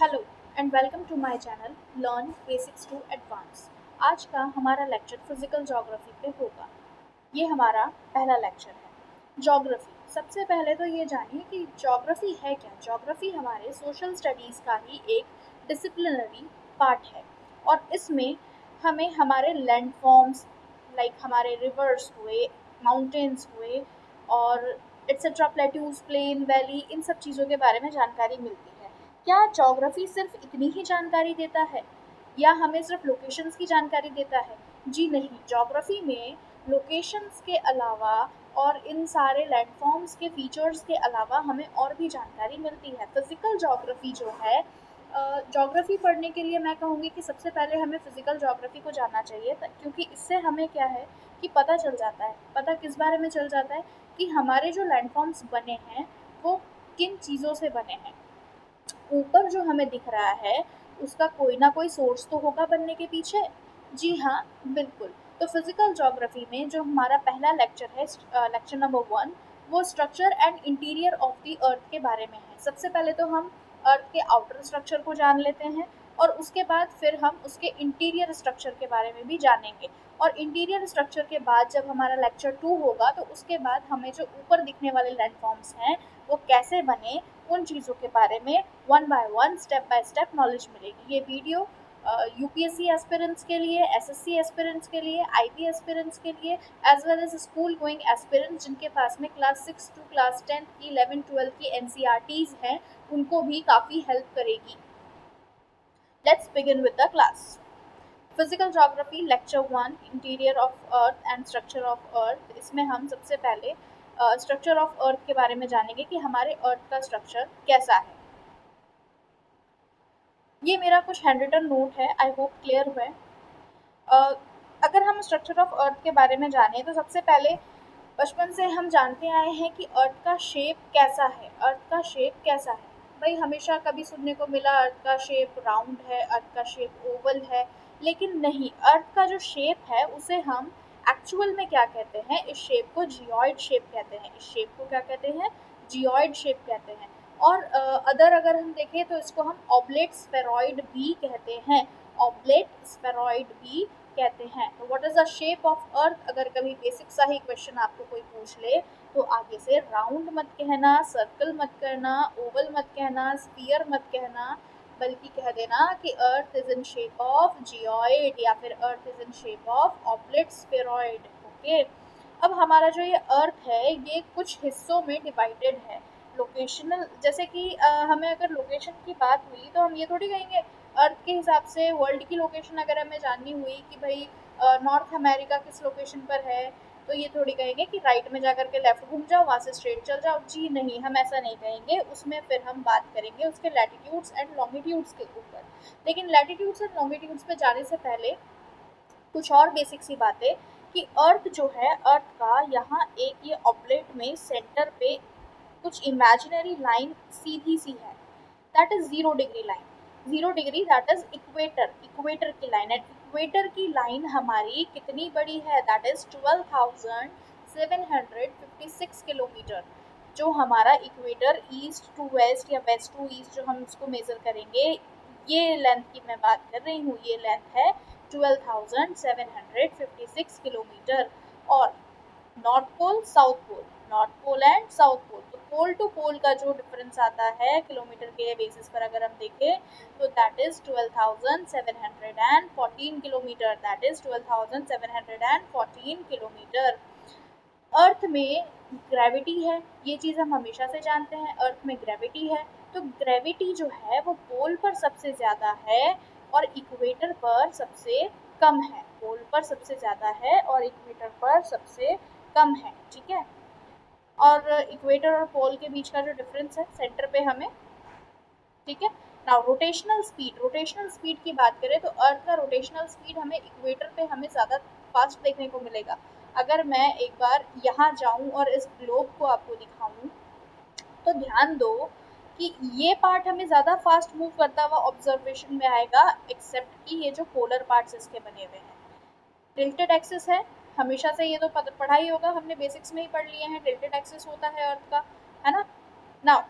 Hello and welcome to my channel learn basics to advance. आज का हमारा lecture physical geography पे होगा। ये हमारा पहला लेक्चर है। ज्योग्राफी, सबसे पहले तो ये जानिए कि ज्योग्राफी है क्या। ज्योग्राफी हमारे सोशल स्टडीज़ का ही एक डिसिप्लिनरी पार्ट है और इसमें हमें हमारे लैंड फॉर्म्स लाइक हमारे रिवर्स हुए, माउंटेन्स हुए और एट्सेट्रा, प्लेट्यूज, प्लेन, वैली, इन सब चीज़ों के बारे में जानकारी मिलती है। क्या ज्योग्राफी सिर्फ इतनी ही जानकारी देता है या हमें सिर्फ लोकेशंस की जानकारी देता है? जी नहीं, ज्योग्राफी में लोकेशंस के अलावा और इन सारे लैंडफॉर्म्स के फीचर्स के अलावा हमें और भी जानकारी मिलती है। फिजिकल ज्योग्राफी जो है, ज्योग्राफी पढ़ने के लिए मैं कहूँगी कि सबसे पहले हमें फिजिकल ज्योग्राफी को जानना चाहिए, क्योंकि इससे हमें क्या है कि पता चल जाता है। पता किस बारे में चल जाता है कि हमारे जो लैंडफॉर्म्स बने हैं वो किन चीज़ों से बने हैं। ऊपर जो हमें दिख रहा है उसका कोई ना कोई सोर्स तो होगा बनने के पीछे। जी हाँ, बिल्कुल। तो फिजिकल ज्योग्राफी में जो हमारा पहला लेक्चर है, लेक्चर नंबर 1, वो structure and interior of the earth के बारे में है। सबसे पहले तो हम अर्थ के आउटर स्ट्रक्चर को जान लेते हैं और उसके बाद फिर हम उसके इंटीरियर स्ट्रक्चर के बारे में भी जानेंगे। और इंटीरियर स्ट्रक्चर के बाद जब हमारा लेक्चर 2 होगा तो उसके बाद हमें जो ऊपर दिखने वाले लैंडफॉर्म्स हैं वो कैसे बने, उन चीज़ों के बारे में one by one, step by step knowledge मिलेगी। ये वीडियो यूपीएससी एस्पिरेंट्स के लिए, एसएससी एस्पिरेंट्स के लिए, आईबी एस्पिरेंट्स के लिए, as well as school going aspirants जिनके पास में क्लास 6 टू क्लास 10 की, 11 12 की एनसीईआरटीज हैं, उनको भी काफ़ी हेल्प करेगी। Let's begin with the class. Physical geography lecture 1, interior of earth and structure of earth. इसमें हम सबसे पहले स्ट्रक्चर ऑफ अर्थ के बारे में जानेंगे कि हमारे अर्थ का स्ट्रक्चर कैसा है। ये मेरा कुछ हैंड रिटन नोट है, आई होप क्लियर हुआ है। अगर हम स्ट्रक्चर ऑफ अर्थ के बारे में जानें तो सबसे पहले बचपन से हम जानते आए हैं कि अर्थ का शेप कैसा है। अर्थ का शेप कैसा है भाई, हमेशा कभी सुनने को मिला अर्थ का शेप राउंड है, अर्थ का शेप ओवल है, लेकिन नहीं, अर्थ का जो शेप है उसे हम एक्चुअल में क्या कहते हैं, इस शेप को जियोइड शेप कहते हैं। इस शेप को क्या कहते हैं? जियोइड शेप कहते हैं। और अगर हम देखें तो इसको हम ऑब्लेट स्फेरॉइड भी कहते हैं। ऑब्लेट स्फेरॉइड भी कहते हैं। तो what is the shape of earth, अगर कभी बेसिक सा ही क्वेश्चन आपको कोई पूछ ले तो आगे से राउंड मत कहना, सर्कल मत करना, ओवल मत कहना, स्फीयर मत कहना, बल्कि कह देना कि earth is in shape of geoid या फिर earth is in shape of oblate spheroid. Okay, अब हमारा जो ये अर्थ है ये कुछ हिस्सों में डिवाइडेड है। लोकेशनल, जैसे कि हमें अगर लोकेशन की बात हुई तो हम ये थोड़ी कहेंगे अर्थ के हिसाब से वर्ल्ड की लोकेशन अगर हमें जाननी हुई कि भाई नॉर्थ अमेरिका किस लोकेशन पर है, तो ये थोड़ी कहेंगे कि राइट में जाकर के लेफ्ट घूम जाओ, वहाँ से स्ट्रेट चल जाओ। जी नहीं, हम ऐसा नहीं कहेंगे। उसमें फिर हम बात करेंगे उसके लैटिट्यूड्स एंड लॉन्गिट्यूड्स के ऊपर। लेकिन लैटिट्यूड्स एंड लॉन्गिट्यूड्स पे जाने से पहले कुछ और बेसिक सी बातें कि अर्थ जो है, अर्थ का यहाँ एक ये ऑब्लेट में सेंटर पे कुछ इमेजिनरी लाइन सीधी सी है, that is 0 degree line. 0 degree, that is equator, equator की लाइन। एंड इक्वेटर की लाइन हमारी कितनी बड़ी है? That is 12,756 kilometre. जो हमारा इक्वेटर ईस्ट टू वेस्ट या वेस्ट टू ईस्ट जो हम इसको मेजर करेंगे, ये लेंथ की मैं बात कर रही हूँ, ये लेंथ है 12,756 किलोमीटर। और north pole, south pole, north pole and south pole, तो पोल टू पोल का जो डिफरेंस आता है किलोमीटर के बेसिस पर अगर हम देखें तो that is 12,714 kilometre. That is 12,714 kilometre. Earth में ग्रेविटी है, ये चीज़ हम हमेशा से जानते हैं, अर्थ में ग्रेविटी है। तो ग्रेविटी जो है वो पोल पर सबसे ज़्यादा है और इक्वेटर पर सबसे कम है। पोल पर सबसे ज़्यादा है और इक्वेटर पर सबसे कम है, ठीक है। और इक्वेटर और पोल के बीच का जो डिफरेंस है सेंटर पे हमें, ठीक है। Now rotational speed, rotational speed की बात करें तो अर्थ का रोटेशनल स्पीड हमें इक्वेटर पे हमें ज़्यादा फास्ट देखने को मिलेगा। अगर मैं एक बार यहाँ जाऊँ और इस ग्लोब को आपको दिखाऊँ तो ध्यान दो कि ये पार्ट हमें ज़्यादा फास्ट मूव करता हुआ ऑब्जर्वेशन में आएगा, एक्सेप्ट कि ये जो पोलर पार्ट्स इसके बने हुए हैं। टिल्टेड एक्सिस है, हमेशा से ये तो पढ़ा ही होगा, हमने बेसिक्स में ही पढ़ लिए हैं, टिल्टेड एक्सिस होता है अर्थ का, है ना। Now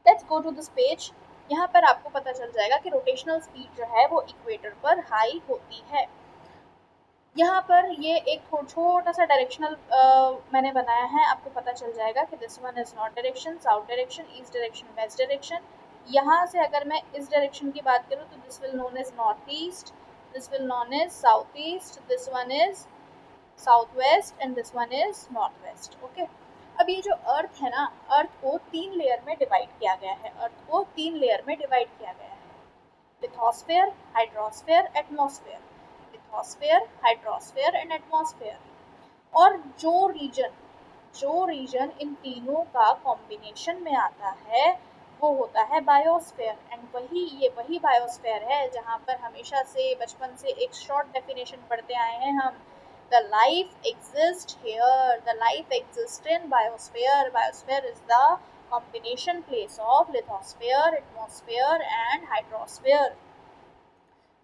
let's go to this page. यहाँ पर आपको पता चल जाएगा कि रोटेशनल स्पीड जो है वो इक्वेटर पर हाई होती है। यहाँ पर ये एक छोटा सा डायरेक्शनल मैंने बनाया है, आपको पता चल जाएगा कि this one is north direction, south direction, east direction, west direction. यहाँ से अगर मैं इस डायरेक्शन की बात करूँ तो this will known as north east, this will known as south east, this one is south west and this one is north west. Okay, अब ये जो अर्थ है ना, अर्थ को 3 लेयर में डिवाइड किया गया है, अर्थ को 3 लेयर में डिवाइड किया गया है, lithosphere, hydrosphere, atmosphere, lithosphere, hydrosphere and atmosphere. और जो रीजन इन तीनों का कॉम्बिनेशन में आता है वो होता है बायोस्फेयर। एंड वही बायोस्फेयर है जहाँ पर हमेशा से बचपन से एक शॉर्ट डेफिनेशन पढ़ते आए हैं हम, the life exists here, the life exists in biosphere. Biosphere is the combination place of lithosphere, atmosphere and hydrosphere.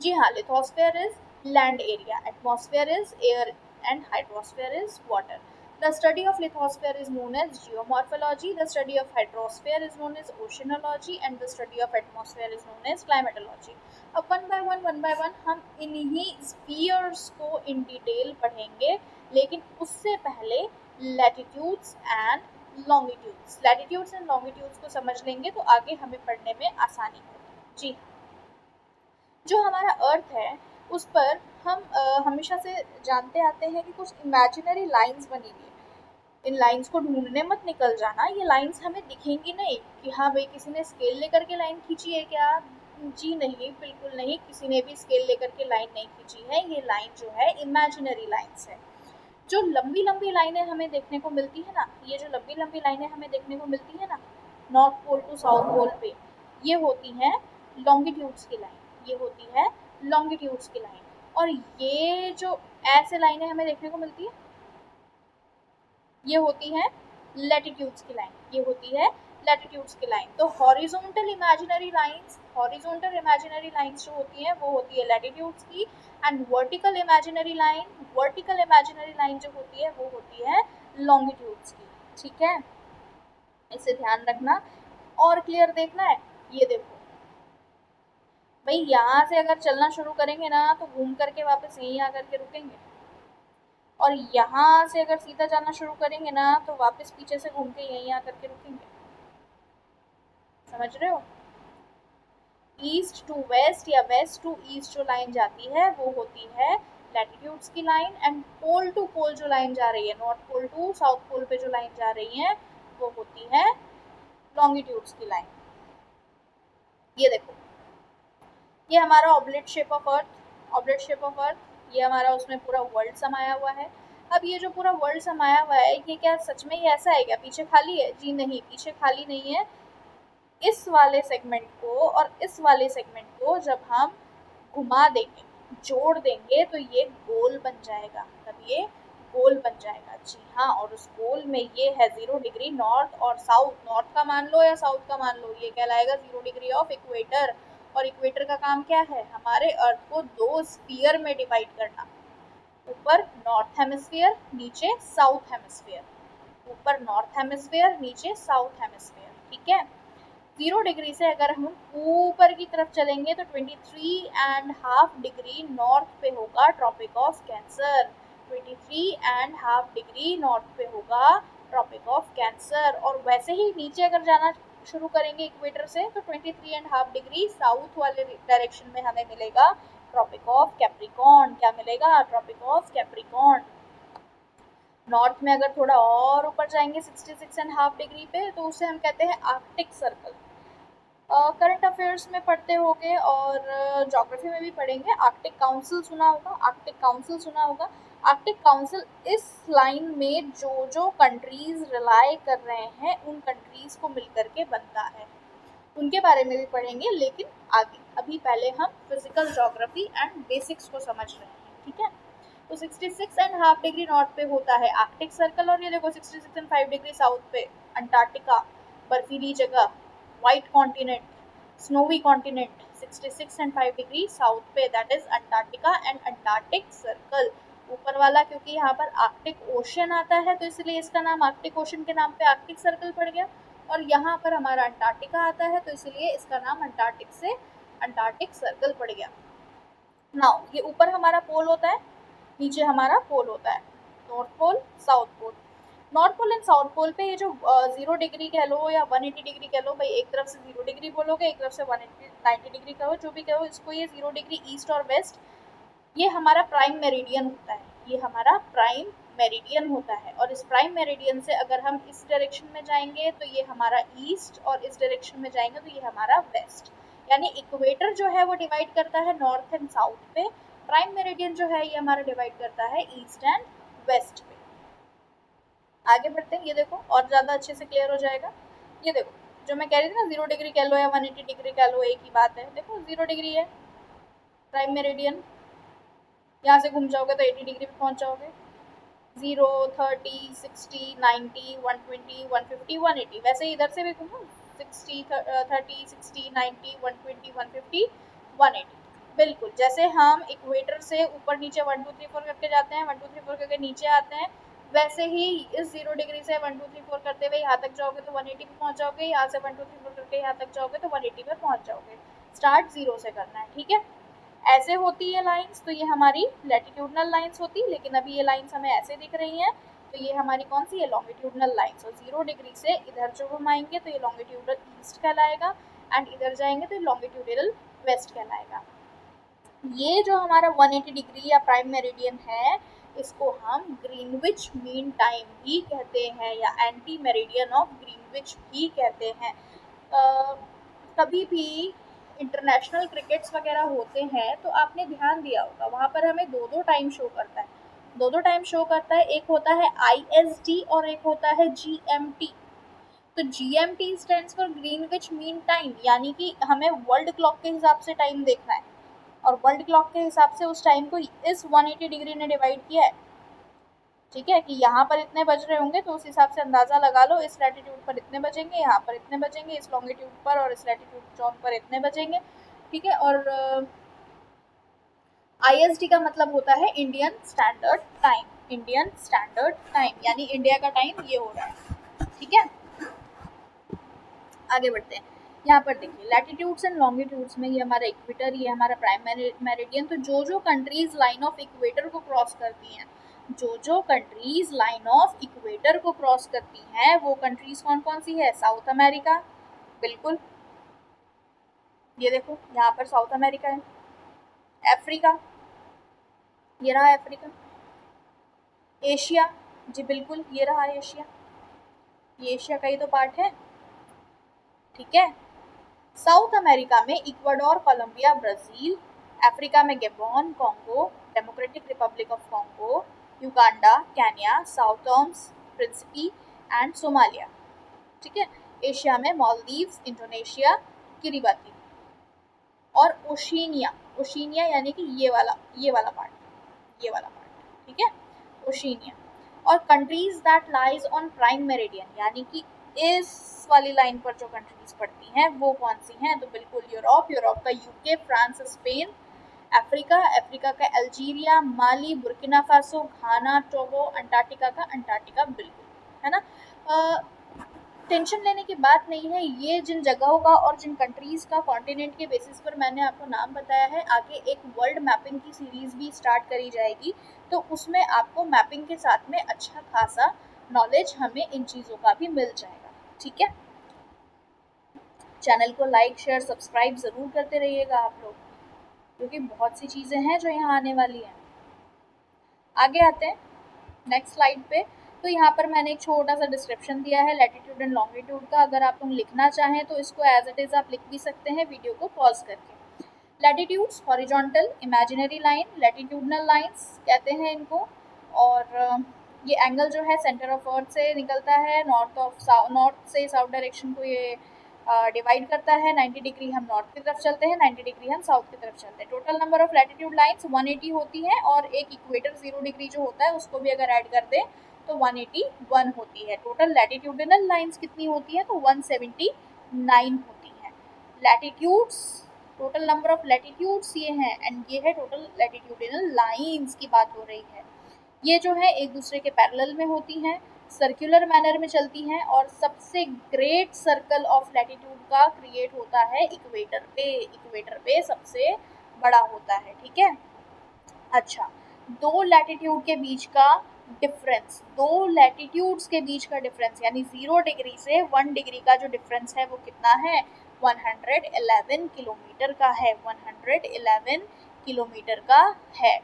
जी हाँ, lithosphere is land area, atmosphere is air and hydrosphere is water. The study of lithosphere is known as geomorphology, the study of hydrosphere is known as oceanology and the study of atmosphere is known as climatology. अब one by one हम इन्हीं spheres को in detail पढ़ेंगे, लेकिन उससे पहले latitudes and longitudes, latitudes and longitudes को समझ लेंगे तो आगे हमें पढ़ने में आसानी होगी। जी, जो हमारा अर्थ है उस पर हम हमेशा से जानते आते हैं कि कुछ इमेजिनरी लाइंस बनी हुई है। इन लाइंस को ढूंढने मत निकल जाना, ये लाइंस हमें दिखेंगी नहीं कि हाँ भाई किसी ने स्केल लेकर के लाइन खींची है क्या, जी नहीं, बिल्कुल नहीं, किसी ने भी स्केल लेकर के लाइन नहीं खींची है। ये लाइन जो है इमेजिनरी लाइंस है। जो लंबी लंबी लाइनें हमें देखने को मिलती है ना, ये जो लंबी लंबी लाइनें हमें देखने को मिलती है ना, north pole to south pole पे, ये होती हैं लॉन्गिट्यूड्स की लाइन, ये होती है लॉन्गिट्यूड्स की लाइन। और ये जो ऐसे लाइनें हमें देखने को मिलती है, ये होती है लैटिट्यूड्स की लाइन, ये होती है लैटिट्यूड्स की लाइन। तो horizontal imaginary lines, horizontal imaginary lines जो होती हैं वो होती है लैटिट्यूड्स की, and vertical imaginary line, vertical imaginary line जो होती है वो होती है लॉन्गिट्यूड्स की। ठीक है, इसे ध्यान रखना। और क्लियर देखना है, ये देखो भाई, यहाँ से अगर चलना शुरू करेंगे ना तो घूम करके वापस यहीं आकर के रुकेंगे, और यहाँ से अगर सीधा जाना शुरू करेंगे ना तो वापस पीछे से घूम के यहीं आकर के रुकेंगे। समझ रहे हो? ईस्ट टू वेस्ट या वेस्ट टू ईस्ट जो लाइन जाती है वो होती है लैटिट्यूड्स की line, and pole to pole जो लाइन जा रही है, north pole to south pole पे जो लाइन जा रही है वो होती है लॉन्गिट्यूड्स की लाइन। ये देखो, ये हमारा oblate shape of earth, oblate shape of earth, ये हमारा उसमें पूरा वर्ल्ड समाया हुआ है। अब ये जो पूरा वर्ल्ड समाया हुआ है, ये क्या सच में ये ऐसा है क्या, पीछे खाली है? जी नहीं, पीछे खाली नहीं है। इस वाले सेगमेंट को और इस वाले सेगमेंट को जब हम घुमा देंगे, जोड़ देंगे, तो ये गोल बन जाएगा, तब ये गोल बन जाएगा। जी हाँ, और उस गोल में ये है 0 डिग्री नॉर्थ और साउथ, नॉर्थ का मान लो या साउथ का मान लो, ये कहलाएगा 0 डिग्री ऑफ इक्वेटर। और इक्वेटर का काम क्या है, हमारे अर्थ को 2 स्फीयर में डिवाइड करना, ऊपर नॉर्थ हेमिस्फीयर, नीचे साउथ हेमिस्फीयर, ऊपर नॉर्थ हेमिस्फीयर, नीचे साउथ हेमिस्फीयर। ठीक है, 0 डिग्री से अगर हम ऊपर की तरफ चलेंगे तो 23.5 डिग्री नॉर्थ पे होगा tropic of cancer, 23.5 degree north पे होगा ट्रॉपिक ऑफ कैंसर। और वैसे ही नीचे अगर जाना शुरू करेंगे इक्वेटर से तो 23.5 डिग्री साउथ वाले डायरेक्शन में हमें मिलेगा ट्रॉपिक ऑफ कैप्रिकॉर्न। क्या मिलेगा? Tropic of Capricorn. नॉर्थ में अगर थोड़ा और ऊपर जाएंगे 66.5 डिग्री पे तो उसे हम कहते हैं आर्कटिक सर्कल। करंट अफेयर्स में पढ़ते होंगे और ज्योग्राफी में भी पढ़ेंगे, आर्कटिक काउंसिल सुना होगा, आर्कटिक काउंसिल सुना होगा। आर्कटिक काउंसिल इस लाइन में जो जो कंट्रीज रिलाई कर रहे हैं उन कंट्रीज को मिलकर के बनता है, उनके बारे में भी पढ़ेंगे, लेकिन आगे। अभी पहले हम फिजिकल ज्योग्राफी एंड बेसिक्स को समझ रहे हैं। ठीक है, तो 66.5 डिग्री नॉर्थ पे होता है आर्कटिक सर्कल, और ये देखो 66.5 डिग्री साउथ पे अंटार्कटिका, बर्फीली जगह, white continent, snowy continent. 66.5 degree south पे that is Antarctica and Antarctic circle. ऊपर वाला क्योंकि यहाँ पर आर्कटिक ओशन आता है तो इसलिए इसका नाम आर्कटिक ओशन के नाम पे आर्कटिक सर्कल पड़ गया। और यहाँ पर हमारा अंटार्कटिका आता है, तो इसलिए इसका नाम अंटार्कटिक से अंटार्कटिक सर्कल पड़ गया। नाउ ये ऊपर हमारा पोल होता है, नीचे हमारा पोल होता है, north pole south pole. North pole and south pole पे ये जो 0 डिग्री कह लो या 180 डिग्री कह लो, भाई एक तरफ से 0 डिग्री बोलोगे, एक तरफ से 180 90 डिग्री कहो, जो भी कहो, इसको ये 0 डिग्री ईस्ट और वेस्ट, ये हमारा प्राइम मेरिडियन होता है, ये हमारा प्राइम मेरिडियन होता है। और इस प्राइम मेरिडियन से अगर हम इस डायरेक्शन में जाएंगे तो ये हमारा ईस्ट, और इस डायरेक्शन में जाएंगे तो ये हमारा वेस्ट। यानी इक्वेटर जो है वो डिवाइड करता है नॉर्थ एंड साउथ पे, प्राइम मेरिडियन जो है ये हमारा डिवाइड करता है ईस्ट एंड वेस्ट पे। आगे बढ़ते हैं, ये देखो और ज़्यादा अच्छे से क्लियर हो जाएगा। ये देखो जो मैं कह रही थी ना, 0 डिग्री कह लो या 180 डिग्री कह लो, एक ही बात है। देखो 0 डिग्री है प्राइम मेरिडियन, यहाँ से घूम जाओगे तो 80 डिग्री पे पहुँच जाओगे। 0, 30, 60, 90, 120, 150, 180, वैसे ही इधर से भी घूमो, 60, 30, 60, 90, 120, 150, 180। बिल्कुल जैसे हम इक्वेटर से ऊपर नीचे 1 2 3 4 करके जाते हैं, 1 2 3 4 करके नीचे आते हैं, वैसे ही इस 0 डिग्री से 1 2 3 4 करते हुए यहाँ तक जाओगे तो 180 पे पहुँच जाओगे, यहाँ से 1 2 3 4 करके यहाँ तक जाओगे तो 180 पे पहुँच जाओगे। स्टार्ट 0 से करना है, ठीक है। ऐसे होती है लाइंस, तो ये हमारी लैटिट्यूडनल लाइंस होती, लेकिन अभी ये लाइंस हमें ऐसे दिख रही हैं, तो ये हमारी कौन सी है, लॉन्गिट्यूडनल लाइंस। और 0 डिग्री से इधर जो हम आएंगे तो ये लॉन्गिट्यूडल ईस्ट कहलाएगा, एंड इधर जाएंगे तो लॉन्गिट्यूडल वेस्ट कहलाएगा। ये जो हमारा 180 डिग्री या प्राइम मेरिडियन है, इसको हम ग्रीनविच मीन टाइम भी कहते हैं, या एंटी मेरिडियन ऑफ ग्रीनविच भी कहते हैं। कभी भी इंटरनेशनल क्रिकेट्स वगैरह होते हैं तो आपने ध्यान दिया होगा, वहाँ पर हमें दो टाइम शो करता है, दो टाइम शो करता है। एक होता है IST और एक होता है GMT। तो GMT stands for Greenwich mean time, यानी कि हमें वर्ल्ड क्लॉक के हिसाब से टाइम देखना है, और वर्ल्ड क्लॉक के हिसाब से उस टाइम को इस 180 डिग्री ने डिवाइड किया है, ठीक है, कि यहाँ पर इतने बज रहे होंगे तो उस हिसाब से अंदाज़ा लगा लो, इस लैटिट्यूड पर इतने बजेंगे, यहाँ पर इतने बजेंगे, इस लॉन्गिट्यूड पर और इस लैटिट्यूड जोन पर इतने बजेंगे, ठीक है। और IST का मतलब होता है Indian standard time, Indian standard time, यानी इंडिया का टाइम ये हो रहा है, ठीक है। आगे बढ़ते हैं, यहाँ पर देखिए लैटिट्यूड्स एंड लॉन्गिट्यूड्स में ये हमारा इक्वेटर, ये हमारा प्राइम मेरिडियन। तो जो कंट्रीज लाइन ऑफ इक्वेटर को क्रॉस करती हैं, जो कंट्रीज लाइन ऑफ इक्वेटर को क्रॉस करती हैं, वो कंट्रीज कौन कौन सी है, साउथ अमेरिका, बिल्कुल ये देखो यहाँ पर साउथ अमेरिका है, अफ्रीका, ये रहा अफ्रीका, एशिया, जी बिल्कुल ये रहा एशिया, ये एशिया का ही तो पार्ट है, ठीक है। साउथ अमेरिका में इक्वाडोर, कोलंबिया, ब्राज़ील, अफ्रीका में Gabon, Congo, democratic Republic of Congo, Uganda, Kenya, साउ टॉम्स, प्रिंसिपी एंड सोमालिया, ठीक है। एशिया में मालदीव्स, इंडोनेशिया, किरिबाती, और ओशिनिया, ओशिनिया यानी कि ये वाला पार्ट, ये वाला पार्ट, ठीक है, ओशिनिया। और countries that lies on prime meridian, यानी कि इस वाली लाइन पर जो कंट्रीज पड़ती हैं वो कौन सी हैं, तो बिल्कुल यूरोप का UK, फ्रांस, स्पेन, अफ्रीका का अल्जीरिया, माली, बुर्किना फासो, घाना, टोगो, अंटार्कटिका का अंटार्कटिका, बिल्कुल, है ना। टेंशन लेने की बात नहीं है, ये जिन जगहों का और जिन कंट्रीज का कॉन्टिनेंट के बेसिस पर मैंने आपको नाम बताया है, आगे एक वर्ल्ड मैपिंग की सीरीज भी स्टार्ट करी जाएगी, तो उसमें आपको मैपिंग के साथ में अच्छा खासा नॉलेज हमें इन चीज़ों का भी मिल जाएगा, ठीक है। चैनल को लाइक शेयर सब्सक्राइब ज़रूर करते रहिएगा आप लोग, क्योंकि बहुत सी चीज़ें हैं जो यहाँ आने वाली हैं। आगे आते हैं नेक्स्ट स्लाइड पे। तो यहाँ पर मैंने एक छोटा सा डिस्क्रिप्शन दिया है लैटिट्यूड एंड लॉन्गिट्यूड का, अगर आप लोग लिखना चाहें तो इसको एज इट इज़ आप लिख भी सकते हैं वीडियो को पॉज करके। Latitudes horizontal imaginary line, latitudinal lines कहते हैं इनको, और ये एंगल जो है सेंटर ऑफ अर्थ से निकलता है, नॉर्थ से साउथ डायरेक्शन को ये डिवाइड करता है। 90 डिग्री हम नॉर्थ की तरफ चलते हैं, 90 डिग्री हम साउथ की तरफ चलते हैं। Total number of latitude lines 180 होती हैं, और एक इक्वेटर 0 डिग्री जो होता है उसको भी अगर ऐड कर दें तो 181 होती है। टोटल लैटिट्यूडनल लाइंस कितनी होती है, तो 179 होती हैं। Latitudes, total number of latitudes ये हैं, एंड ये है टोटल लैटिट्यूडनल लाइंस की बात हो रही है। ये जो है एक दूसरे के पैरेलल में होती हैं, सर्कुलर मैनर में चलती हैं और सबसे ग्रेट सर्कल ऑफ लैटिट्यूड का क्रिएट होता है इक्वेटर पे। इक्वेटर पे सबसे बड़ा होता है, ठीक है। अच्छा, दो लैटिट्यूड के बीच का डिफरेंस, दो लैटिट्यूड्स के बीच का डिफरेंस यानी 0 डिग्री से 1 डिग्री का जो डिफरेंस है वो कितना है, 111 किलोमीटर का है, 111 किलोमीटर का है।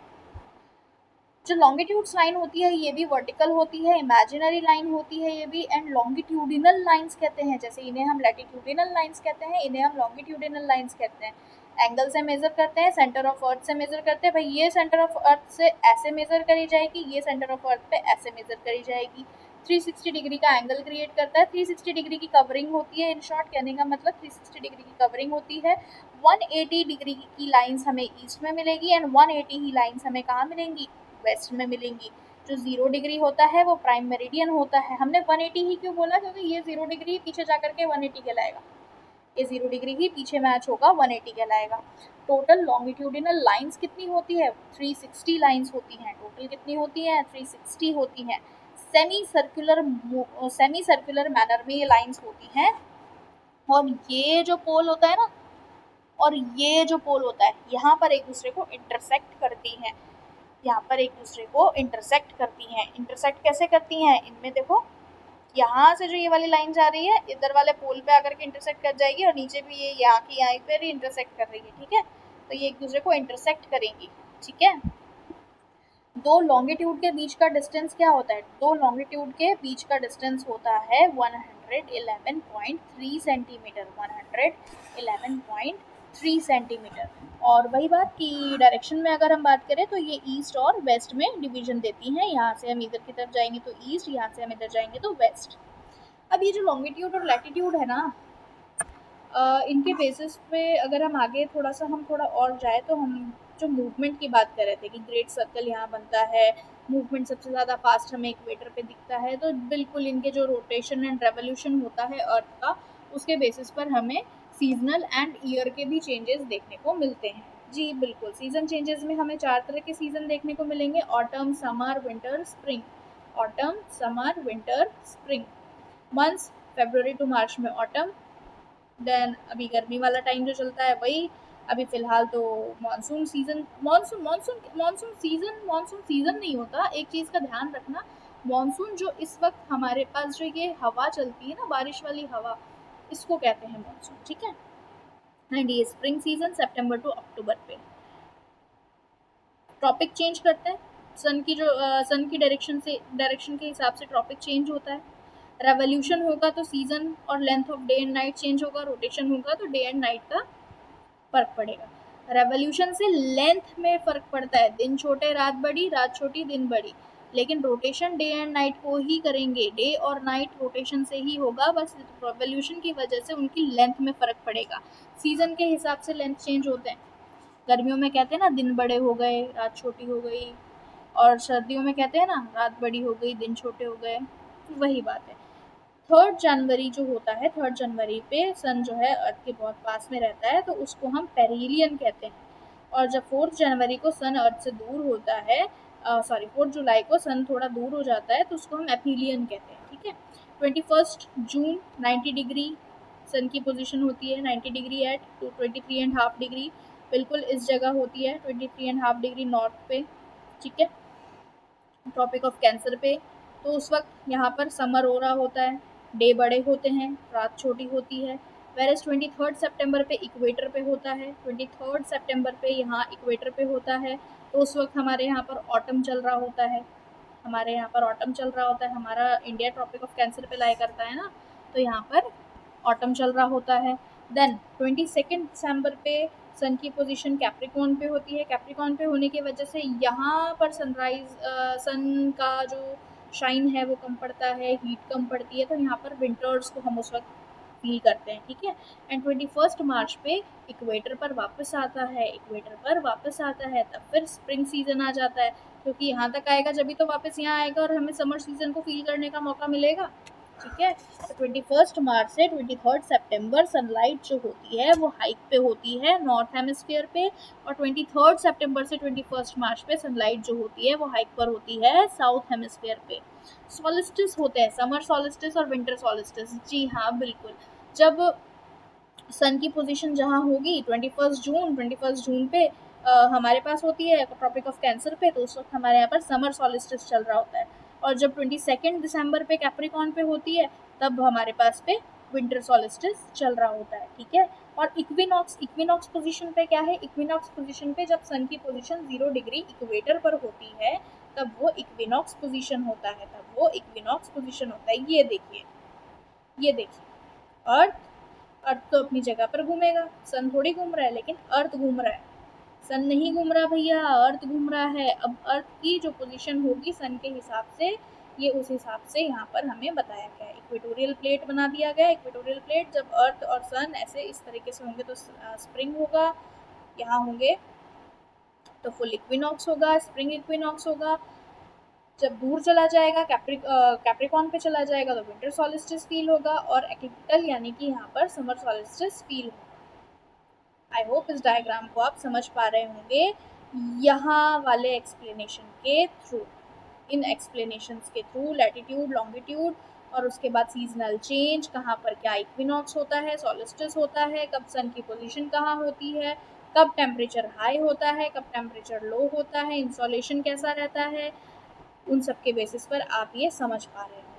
जो लॉन्गिट्यूड्स लाइन होती है ये भी वर्टिकल होती है, इमेजिनरी लाइन होती है ये भी, एंड लॉन्गिट्यूडिनल लाइंस कहते हैं, जैसे इन्हें हम लैटिट्यूडिनल लाइंस कहते हैं, इन्हें हम लॉन्गिट्यूडिनल लाइंस कहते हैं। एंगल से मेजर करते हैं, सेंटर ऑफ अर्थ से मेजर करते हैं, भाई ये सेंटर ऑफ अर्थ से ऐसे मेजर करी जाएगी, ये सेंटर ऑफ अर्थ पे ऐसे मेजर करी जाएगी। 360 डिग्री का एंगल क्रिएट करता है, 360 डिग्री की कवरिंग होती है, इन शॉर्ट कहने का मतलब 360 डिग्री की कवरिंग होती है। 180 डिग्री की लाइंस हमें ईस्ट में मिलेगी एंड 180 ही लाइंस हमें कहाँ मिलेंगी, वेस्ट में मिलेंगी। जो 0 डिग्री होता है वो प्राइम मेरिडियन होता है। हमने 180 ही क्यों बोला, क्योंकि ये 0 डिग्री पीछे जाकर के 180 कहलाएगा, ये 0 डिग्री ही पीछे मैच होगा, 180 कहलाएगा। टोटल लॉन्गिट्यूडिनल लाइंस कितनी होती है, 360 लाइंस होती हैं। टोटल कितनी होती है, 360 होती हैं। सेमी सर्कुलर मैनर में ये लाइंस होती हैं। और ये जो पोल होता है ना, और ये जो पोल होता है, यहाँ पर एक दूसरे को इंटरसेक्ट करती हैं, यहाँ पर एक दूसरे को इंटरसेक्ट करती हैं। इंटरसेक्ट कैसे करती हैं, इनमें देखो, यहाँ से जो ये वाली लाइन जा रही है इधर वाले पोल पे आकर के इंटरसेक्ट कर जाएगी, और नीचे भी ये यहाँ की यहाँ पर ही इंटरसेक्ट कर रही है, ठीक है। तो ये एक दूसरे को इंटरसेक्ट करेंगी, ठीक है। दो लॉन्गिट्यूड के बीच का डिस्टेंस क्या होता है, दो लॉन्गिट्यूड के बीच का डिस्टेंस होता है 111.3 सेंटीमीटर, 111.3 सेंटीमीटर। और वही बात की डायरेक्शन में अगर हम बात करें तो ये ईस्ट और वेस्ट में डिवीजन देती हैं। यहाँ से हम इधर की तरफ जाएंगे तो ईस्ट, यहाँ से हम इधर जाएंगे तो वेस्ट। अब ये जो लॉन्गिट्यूड और लैटिट्यूड है ना, इनके बेसिस पे अगर हम आगे थोड़ा और जाए तो हम जो मूवमेंट की बात कर रहे थे कि ग्रेट सर्कल यहाँ बनता है, मूवमेंट सबसे ज़्यादा फास्ट हमें इक्वेटर पे दिखता है, तो बिल्कुल इनके जो रोटेशन एंड रेवोल्यूशन होता है अर्थ का, उसके बेसिस पर हमें सीजनल एंड ईयर के भी चेंजेस देखने को मिलते हैं। जी बिल्कुल, सीजन चेंजेस में हमें 4 तरह के सीजन देखने को मिलेंगे, autumn, summer, winter, spring. Autumn, summer, winter, spring. Months February to March में ऑटम, देन अभी गर्मी वाला टाइम जो चलता है वही, अभी फ़िलहाल तो मानसून सीज़न, मानसून सीज़न नहीं होता। एक चीज़ का ध्यान रखना, मानसून जो इस वक्त हमारे पास जो ये हवा चलती है ना, बारिश वाली हवा, इसको कहते हैं मानसून, ठीक है। एंड ये स्प्रिंग सीज़न सितंबर टू अक्टूबर पे। ट्रॉपिक चेंज करते हैं, सन की डायरेक्शन के हिसाब से ट्रॉपिक चेंज होता है। रेवोल्यूशन होगा तो सीजन और length of day and night change होगा, रोटेशन होगा तो डे एंड नाइट का फर्क पड़ेगा। रेवोल्यूशन से लेंथ में फर्क पड़ता है, दिन छोटे रात बड़ी, रात छोटी दिन बड़ी, लेकिन रोटेशन डे एंड नाइट को ही करेंगे, डे और नाइट रोटेशन से ही होगा, बस रेवोल्यूशन की वजह से उनकी लेंथ में फर्क पड़ेगा। सीजन के हिसाब से लेंथ चेंज होते हैं। गर्मियों में कहते हैं ना दिन बड़े हो गए रात छोटी हो गई, और सर्दियों में कहते हैं ना रात बड़ी हो गई दिन छोटे हो गए, वही बात है। 3 जनवरी जो होता है, 3 जनवरी पे सन जो है अर्थ के बहुत पास में रहता है, तो उसको हम पेरिलियन कहते हैं। और जब 4 जनवरी को सन अर्थ से दूर होता है, 4 जुलाई को सन थोड़ा दूर हो जाता है, तो उसको हम एपीलियन कहते हैं, ठीक है। 21 जून 90 डिग्री सन की पोजीशन होती है, 90 डिग्री एट 23.5 डिग्री, बिल्कुल इस जगह होती है 23.5 डिग्री नॉर्थ पे, ठीक है, ट्रॉपिक ऑफ कैंसर पे। तो उस वक्त यहाँ पर समर हो रहा होता है, डे बड़े होते हैं, रात छोटी होती है। वेरस 23 सितंबर पे इक्वेटर पे होता है, 23 सितंबर पे यहाँ इक्वेटर पे होता है, तो उस वक्त हमारे यहाँ पर ऑटम चल रहा होता है, हमारा इंडिया ट्रॉपिक ऑफ कैंसर पे लाई करता है ना, तो यहाँ पर ऑटम चल रहा होता है। देन 22 दिसंबर पे सन की पोजीशन कैप्रिकॉर्न पे होती है, कैप्रिकॉर्न पे होने की वजह से यहाँ पर सन का जो शाइन है वो कम पड़ता है, हीट कम पड़ती है, तो यहाँ पर विंटर्स को हम उस वक्त फील करते हैं, ठीक है। एंड 21 मार्च पे इक्वेटर पर वापस आता है, तब फिर स्प्रिंग सीजन आ जाता है, क्योंकि यहाँ तक आएगा जब भी तो वापस यहाँ आएगा और हमें समर सीजन को फील करने का मौका मिलेगा। ठीक है। तो 21 मार्च से 23 सितंबर सनलाइट जो होती है वो हाइक पे होती है नॉर्थ हेमिस्फीयर पे, और 23 सितंबर से 21 मार्च पे सनलाइट जो होती है वो हाइक पर होती है साउथ हेमिस्फीयर पे। सॉलिस्टिस होते हैं, समर सॉलिस्टिस और विंटर सॉलिस्टिस। जी हाँ, बिल्कुल। जब सन की पोजीशन जहाँ होगी 21 जून पे हमारे पास होती है ट्रॉपिक ऑफ कैंसर पे, तो उस वक्त हमारे यहाँ पर समर सॉलिस्टिस चल रहा होता है। और जब 22 दिसंबर पे कैप्रिकॉर्न पे होती है, तब हमारे पास पे विंटर सॉलिस्टिस चल रहा होता है, ठीक है। और इक्विनॉक्स पोजीशन पे क्या है? इक्विनॉक्स पोजीशन पे जब सन की पोजीशन 0 डिग्री इक्वेटर पर होती है, तब वो इक्विनॉक्स पोजीशन होता है, ये देखिए। अर्थ अर्थ तो अपनी जगह पर घूमेगा, सन थोड़ी घूम रहा है, लेकिन अर्थ घूम रहा है। सन नहीं घूम रहा भैया, अर्थ घूम रहा है। अब अर्थ की जो पोजीशन होगी सन के हिसाब से, ये उस हिसाब से यहाँ पर हमें बताया गया है। इक्वेटोरियल प्लेट बना दिया गया। इक्वेटोरियल प्लेट जब अर्थ और सन ऐसे इस तरीके से होंगे तो स्प्रिंग होगा, यहाँ होंगे तो फुल इक्विनॉक्स होगा, स्प्रिंग इक्विनॉक्स होगा। जब दूर चला जाएगा कैप्रिकॉर्न पे चला जाएगा तो विंटर सॉलिस्टिस फील होगा, और एक्लिप्टल यानी कि यहाँ पर समर सॉलिस्टिस फील होगा। आई होप इस डायग्राम को आप समझ पा रहे होंगे यहाँ वाले एक्सप्लेनेशन के थ्रू। इन एक्सप्लेनेशंस के थ्रू लैटिट्यूड, लॉन्गिट्यूड, और उसके बाद सीजनल चेंज, कहाँ पर क्या इक्विनॉक्स होता है, सॉलिस्टिस होता है, कब सन की पोजीशन कहाँ होती है, कब टेम्परेचर हाई होता है, कब टेम्परेचर लो होता है, इंसोलेशन कैसा रहता है, उन सब के बेसिस पर आप ये समझ पा रहे होंगे।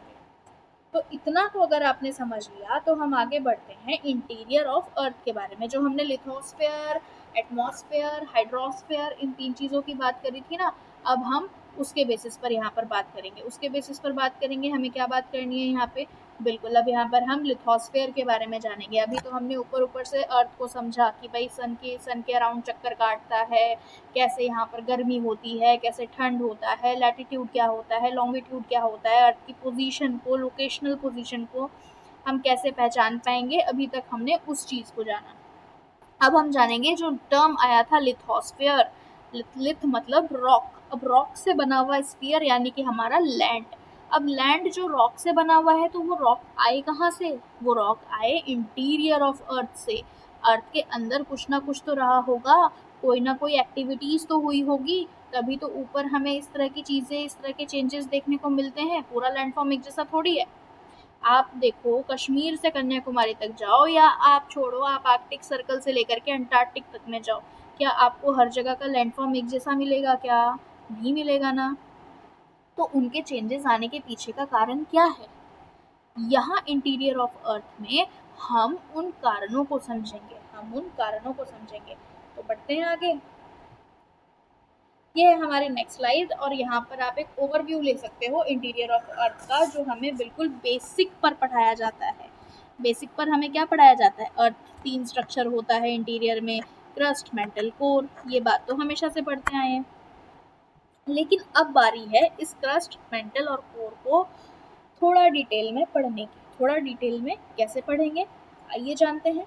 तो इतना तो अगर आपने समझ लिया, तो हम आगे बढ़ते हैं इंटीरियर ऑफ अर्थ के बारे में। जो हमने लिथोस्फेयर, एटमॉस्फेयर, हाइड्रोस्फेयर, इन 3 चीज़ों की बात करी थी ना, अब हम उसके बेसिस पर यहाँ पर बात करेंगे। हमें क्या बात करनी है यहाँ पे? बिल्कुल, अब यहाँ पर हम लिथोस्फेयर के बारे में जानेंगे। अभी तो हमने ऊपर से अर्थ को समझा कि भाई सन के अराउंड चक्कर काटता है, कैसे यहाँ पर गर्मी होती है, कैसे ठंड होता है, लैटिट्यूड क्या होता है, लॉन्गिट्यूड क्या होता है, अर्थ की पोजीशन को, लोकेशनल पोजीशन को हम कैसे पहचान पाएंगे। अभी तक हमने उस चीज़ को जाना। अब हम जानेंगे जो टर्म आया था लिथोस्फेयर। लिथ मतलब रॉक। अब रॉक से बना हुआ स्फीयर यानी कि हमारा लैंड। अब लैंड जो रॉक से बना हुआ है, तो वो रॉक आए कहाँ से? वो रॉक आए इंटीरियर ऑफ अर्थ से। अर्थ के अंदर कुछ ना कुछ तो रहा होगा, कोई ना कोई एक्टिविटीज तो हुई होगी, तभी तो ऊपर हमें इस तरह की चीजें, इस तरह के चेंजेस देखने को मिलते हैं। पूरा लैंडफॉर्म एक जैसा थोड़ी है। आप देखो, कश्मीर से कन्याकुमारी तक जाओ, या आप छोड़ो, आप आर्कटिक सर्कल से लेकर के अंटार्कटिक तक में जाओ, क्या आपको हर जगह का लैंडफॉर्म एक जैसा मिलेगा? क्या नहीं मिलेगा ना। तो उनके चेंजेस आने के पीछे का कारण क्या है? यहाँ इंटीरियर ऑफ अर्थ में हम उन कारणों को समझेंगे। तो बढ़ते हैं आगे। ये है हमारी नेक्स्ट स्लाइड, और यहाँ पर आप एक ओवरव्यू ले सकते हो इंटीरियर ऑफ अर्थ का, जो हमें बिल्कुल बेसिक पर पढ़ाया जाता है। बेसिक पर हमें क्या पढ़ाया जाता है? अर्थ 3 स्ट्रक्चर होता है इंटीरियर में, क्रस्ट, मेंटल, कोर। ये बात तो हमेशा से पढ़ते आए हैं, लेकिन अब बारी है इस क्रस्ट, मेंटल और कोर को थोड़ा डिटेल में पढ़ने की। थोड़ा डिटेल में कैसे पढ़ेंगे, आइए जानते हैं।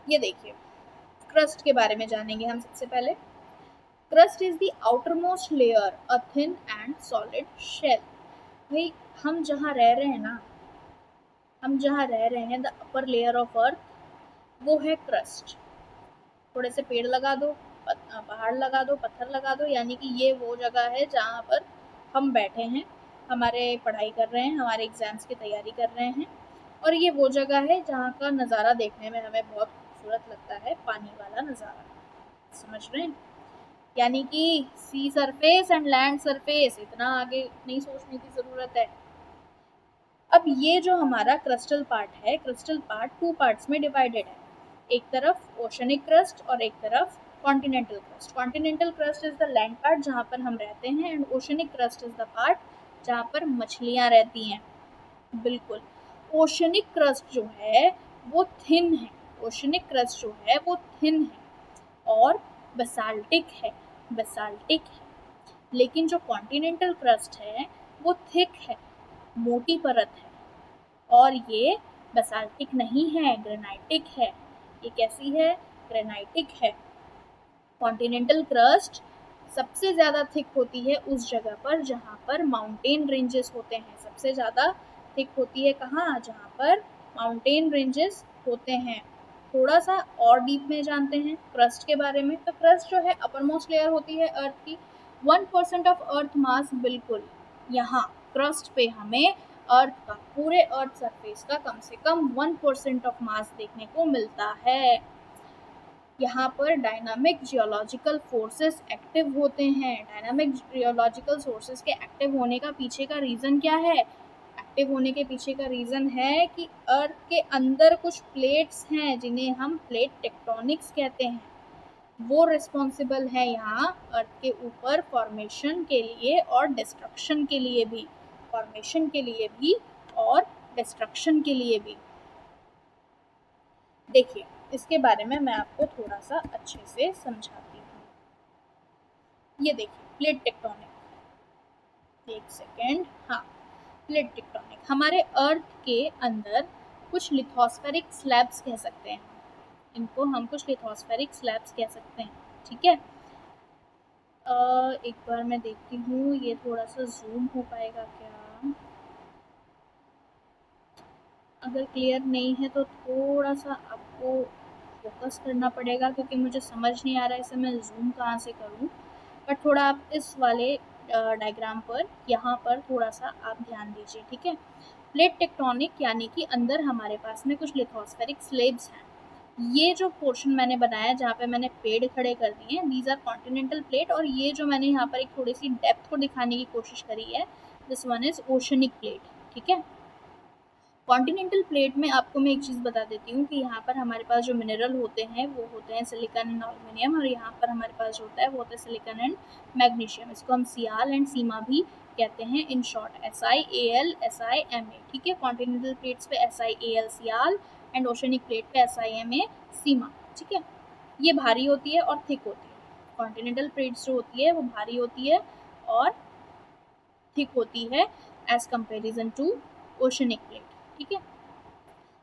ये देखिए, क्रस्ट के बारे में जानेंगे हम सबसे पहले। Crust is the outermost layer, a thin and solid shell. भाई हम जहाँ रह रहे हैं, the upper layer of earth, वो है क्रस्ट। थोड़े से पेड़ लगा दो, पहाड़ लगा दो, पत्थर लगा दो, यानी कि ये वो जगह है जहाँ पर हम बैठे हैं, हमारे पढ़ाई कर रहे हैं, हमारे एग्जाम्स की तैयारी कर रहे हैं, और ये वो जगह है जहाँ का नज़ारा देखने में हमें बहुत खूबसूरत लगता है, पानी वाला नज़ारा। समझ रहे हैं? यानी कि सी सरफेस एंड लैंड सरफेस, इतना आगे नहीं सोचने की ज़रूरत है। अब ये जो हमारा क्रिस्टल पार्ट है, क्रिस्टल पार्ट 2 पार्ट्स में डिवाइडेड है। एक तरफ ओशनिक क्रस्ट और एक तरफ continental crust. Continental crust is the land part जहाँ पर हम रहते हैं, and oceanic crust is the part जहाँ पर मछलियाँ रहती हैं। बिल्कुल, ओशनिक क्रस्ट जो है वो थिन है। और बेसाल्टिक है। लेकिन जो कॉन्टिनेंटल क्रस्ट है वो थिक है, मोटी परत है, और ये बेसाल्टिक नहीं है, ग्रेनाइटिक है। ये कैसी है? ग्रेनाइटिक है। कॉन्टिनेंटल क्रस्ट सबसे ज़्यादा थिक होती है उस जगह पर जहाँ पर माउंटेन रेंजेस होते हैं। सबसे ज़्यादा थिक होती है कहाँ? जहाँ पर माउंटेन रेंजेस होते हैं। थोड़ा सा और डीप में जानते हैं क्रस्ट के बारे में। तो क्रस्ट जो है अपर मोस्ट लेयर होती है अर्थ की। 1% ऑफ अर्थ मास, बिल्कुल यहाँ क्रस्ट पे हमें अर्थ का, पूरे अर्थ सरफेस का कम से कम 1% ऑफ मास देखने को मिलता है। यहाँ पर डायनामिक जियोलॉजिकल फोर्सेस एक्टिव होते हैं। डायनामिक जियोलॉजिकल फोर्सेस के एक्टिव होने का पीछे का रीज़न क्या है? एक्टिव होने के पीछे का रीज़न है कि अर्थ के अंदर कुछ प्लेट्स हैं जिन्हें हम प्लेट टेक्टोनिक्स कहते हैं। वो रिस्पॉन्सिबल है यहाँ अर्थ के ऊपर फॉर्मेशन के लिए और डिस्ट्रक्शन के लिए भी। फॉर्मेशन के लिए भी और डिस्ट्रक्शन के लिए भी। देखिए, इसके बारे में मैं आपको थोड़ा सा अच्छे से समझाती हूँ। ये देखिए प्लेट टेक्टोनिक, एक सेकेंड, हाँ, प्लेट टेक्टोनिक हमारे अर्थ के अंदर कुछ लिथोस्फेरिक स्लैब्स कह सकते हैं। इनको हम कुछ लिथोस्फेरिक स्लैब्स कह सकते हैं, ठीक है। एक बार मैं देखती हूँ ये थोड़ा सा जूम हो पाएगा क्या? अगर क्लियर नहीं है तो थोड़ा सा आपको फोकस करना पड़ेगा, क्योंकि मुझे समझ नहीं आ रहा है इसे मैं जूम कहाँ से करूँ। बट थोड़ा आप इस वाले डायग्राम पर, यहाँ पर थोड़ा सा आप ध्यान दीजिए, ठीक है। प्लेट टेक्टोनिक यानी कि अंदर हमारे पास में कुछ लिथोस्फेरिक स्लैब्स हैं। ये जो पोर्शन मैंने बनाया जहाँ पे मैंने पेड़ खड़े कर दिए हैं, दीज आर कॉन्टिनेंटल प्लेट। और ये जो मैंने यहाँ पर एक थोड़ी सी डेप्थ को दिखाने की कोशिश करी है, this one is oceanic plate, ठीक है। कॉन्टिनेंटल प्लेट में आपको मैं एक चीज़ बता देती हूँ कि यहाँ पर हमारे पास जो मिनरल होते हैं वो होते हैं सिलिकॉन एंड एल्युमिनियम, और यहाँ पर हमारे पास जो होता है वो होता है सिलिकॉन एंड मैग्नीशियम। इसको हम सियाल एंड सीमा भी कहते हैं, इन शॉर्ट SiAl SiMa, ठीक है। कॉन्टिनेंटल प्लेट्स पे SiAl sial and oceanic plate पे SiMa सीमा, ठीक है। ये भारी होती है और थिक होती है। कॉन्टिनेंटल प्लेट्स जो होती है वो भारी होती है और थिक होती है as comparison to oceanic plate, ठीक है।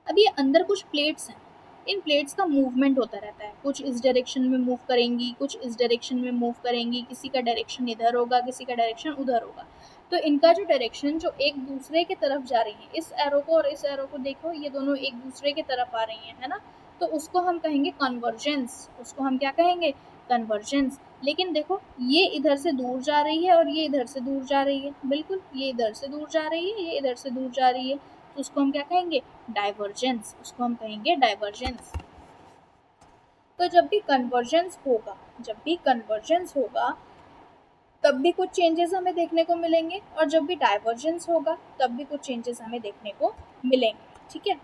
अब ये अंदर कुछ प्लेट्स हैं, इन प्लेट्स का मूवमेंट होता रहता है। कुछ इस डायरेक्शन में मूव करेंगी, कुछ इस डायरेक्शन में मूव करेंगी, किसी का डायरेक्शन इधर होगा, किसी का डायरेक्शन उधर होगा। तो इनका जो डायरेक्शन जो एक दूसरे की तरफ जा रही है, इस एरो को और इस एरो को देखो, ये दोनों एक दूसरे की तरफ आ रही हैं, है ना। तो उसको हम कहेंगे कन्वर्जेंस। उसको हम क्या कहेंगे? कन्वर्जेंस। लेकिन देखो, ये इधर से दूर जा रही है और ये इधर से दूर जा रही है, बिल्कुल ये इधर से दूर जा रही है, ये इधर से दूर जा रही है। तो उसको हम क्या कहेंगे? डाइवर्जेंस। उसको हम कहेंगे डाइवर्जेंस। तो जब भी कन्वर्जेंस होगा, जब भी कन्वर्जेंस होगा तब भी कुछ चेंजेस हमें देखने को मिलेंगे, और जब भी डाइवर्जेंस होगा तब भी कुछ चेंजेस हमें देखने को मिलेंगे, ठीक है।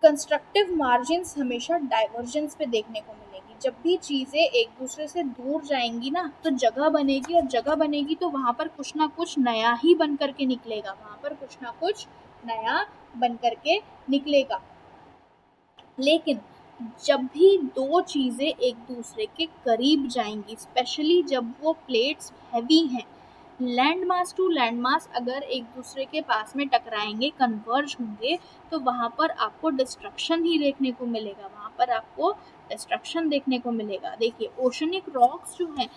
कंस्ट्रक्टिव मार्जिन्स हमेशा डाइवर्जेंस पे देखने को मिलेगी। जब भी चीज़ें एक दूसरे से दूर जाएंगी ना, तो जगह बनेगी, और जगह बनेगी तो वहाँ पर कुछ ना कुछ नया ही बन करके निकलेगा। वहाँ पर कुछ ना कुछ नया बन करके निकलेगा। लेकिन जब भी दो चीज़ें एक दूसरे के करीब जाएंगी, स्पेशली जब वो प्लेट्स हैवी हैं, land mass to land mass अगर एक दूसरे के पास में टकराएंगे, कन्वर्ज होंगे, तो वहाँ पर आपको डिस्ट्रक्शन ही देखने को मिलेगा। वहाँ पर आपको डिस्ट्रक्शन देखने को मिलेगा। देखिए, ओशनिक रॉक्स जो हैं,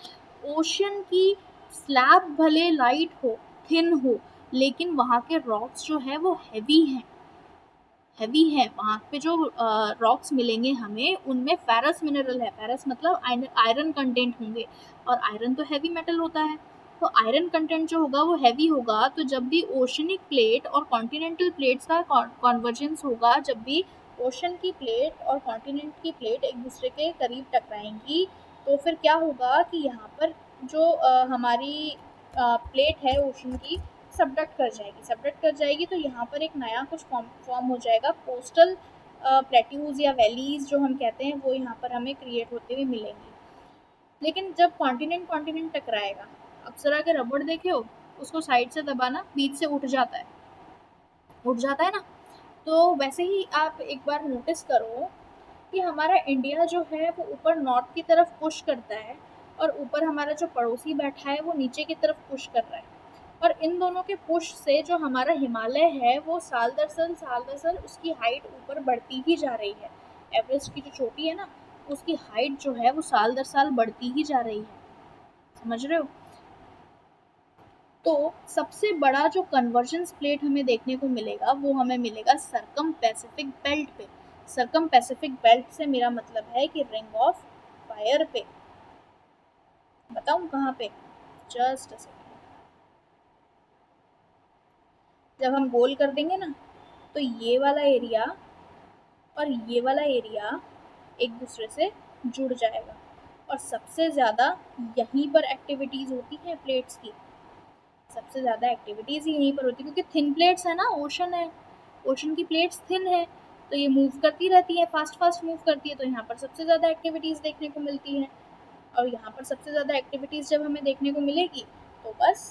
ओशन की स्लैब भले लाइट हो, थिन हो, लेकिन वहाँ के रॉक्स जो है वो हैवी हैं, हैवी है। वहाँ पे जो रॉक्स मिलेंगे हमें, उनमें फेरस मिनरल है। फेरस मतलब आयरन कंटेंट होंगे, और आयरन तो हैवी मेटल होता है। तो आयरन कंटेंट जो होगा वो हैवी होगा। तो जब भी ओशनिक प्लेट और कॉन्टिनेंटल प्लेट्स का कॉन्वर्जेंस होगा, जब भी ओशन की प्लेट और कॉन्टिनेंट की प्लेट एक दूसरे के करीब टकराएंगी, तो फिर क्या होगा कि यहाँ पर जो हमारी प्लेट है ओशन की, सबडक्ट कर जाएगी। सबडक्ट कर जाएगी तो यहाँ पर एक नया कुछ फॉर्म हो जाएगा। कोस्टल प्लेट्यूज या वैलीज जो हम कहते हैं, वो यहाँ पर हमें क्रिएट होते हुए मिलेंगी। लेकिन जब कॉन्टिनेंट कॉन्टिनेंट टकराएगा, अक्सर अगर रबड़ देखे हो, उसको साइड से दबाना, बीच से उठ जाता है, उठ जाता है ना। तो वैसे ही आप एक बार नोटिस करो कि हमारा इंडिया जो है वो ऊपर नॉर्थ की तरफ पुश करता है, और ऊपर हमारा जो पड़ोसी बैठा है वो नीचे की तरफ पुश कर रहा है। और इन दोनों के पुश से जो हमारा हिमालय है वो साल दर साल उसकी हाइट ऊपर बढ़ती ही जा रही है। एवरेस्ट की जो चोटी है ना, उसकी हाइट जो है वो साल दर साल बढ़ती ही जा रही है। समझ रहे हो? तो सबसे बड़ा जो कन्वर्जेंस प्लेट हमें देखने को मिलेगा वो हमें मिलेगा सरकम पैसिफिक बेल्ट पे। सरकम पैसिफिक बेल्ट से मेरा मतलब है कि रिंग ऑफ फायर पे। बताऊं कहाँ पे? Just a second. जब हम गोल कर देंगे ना तो ये वाला एरिया और ये वाला एरिया एक दूसरे से जुड़ जाएगा और सबसे ज़्यादा यहीं पर एक्टिविटीज़ होती हैं प्लेट्स की। सबसे ज़्यादा एक्टिविटीज़ यहीं पर होती है क्योंकि थिन प्लेट्स है ना, ओशन है, ओशन की प्लेट्स थिन है तो ये मूव करती रहती है, फास्ट फास्ट मूव करती है, तो यहाँ पर सबसे ज़्यादा एक्टिविटीज़ देखने को मिलती है। और यहाँ पर सबसे ज़्यादा एक्टिविटीज़ जब हमें देखने को मिलेगी तो बस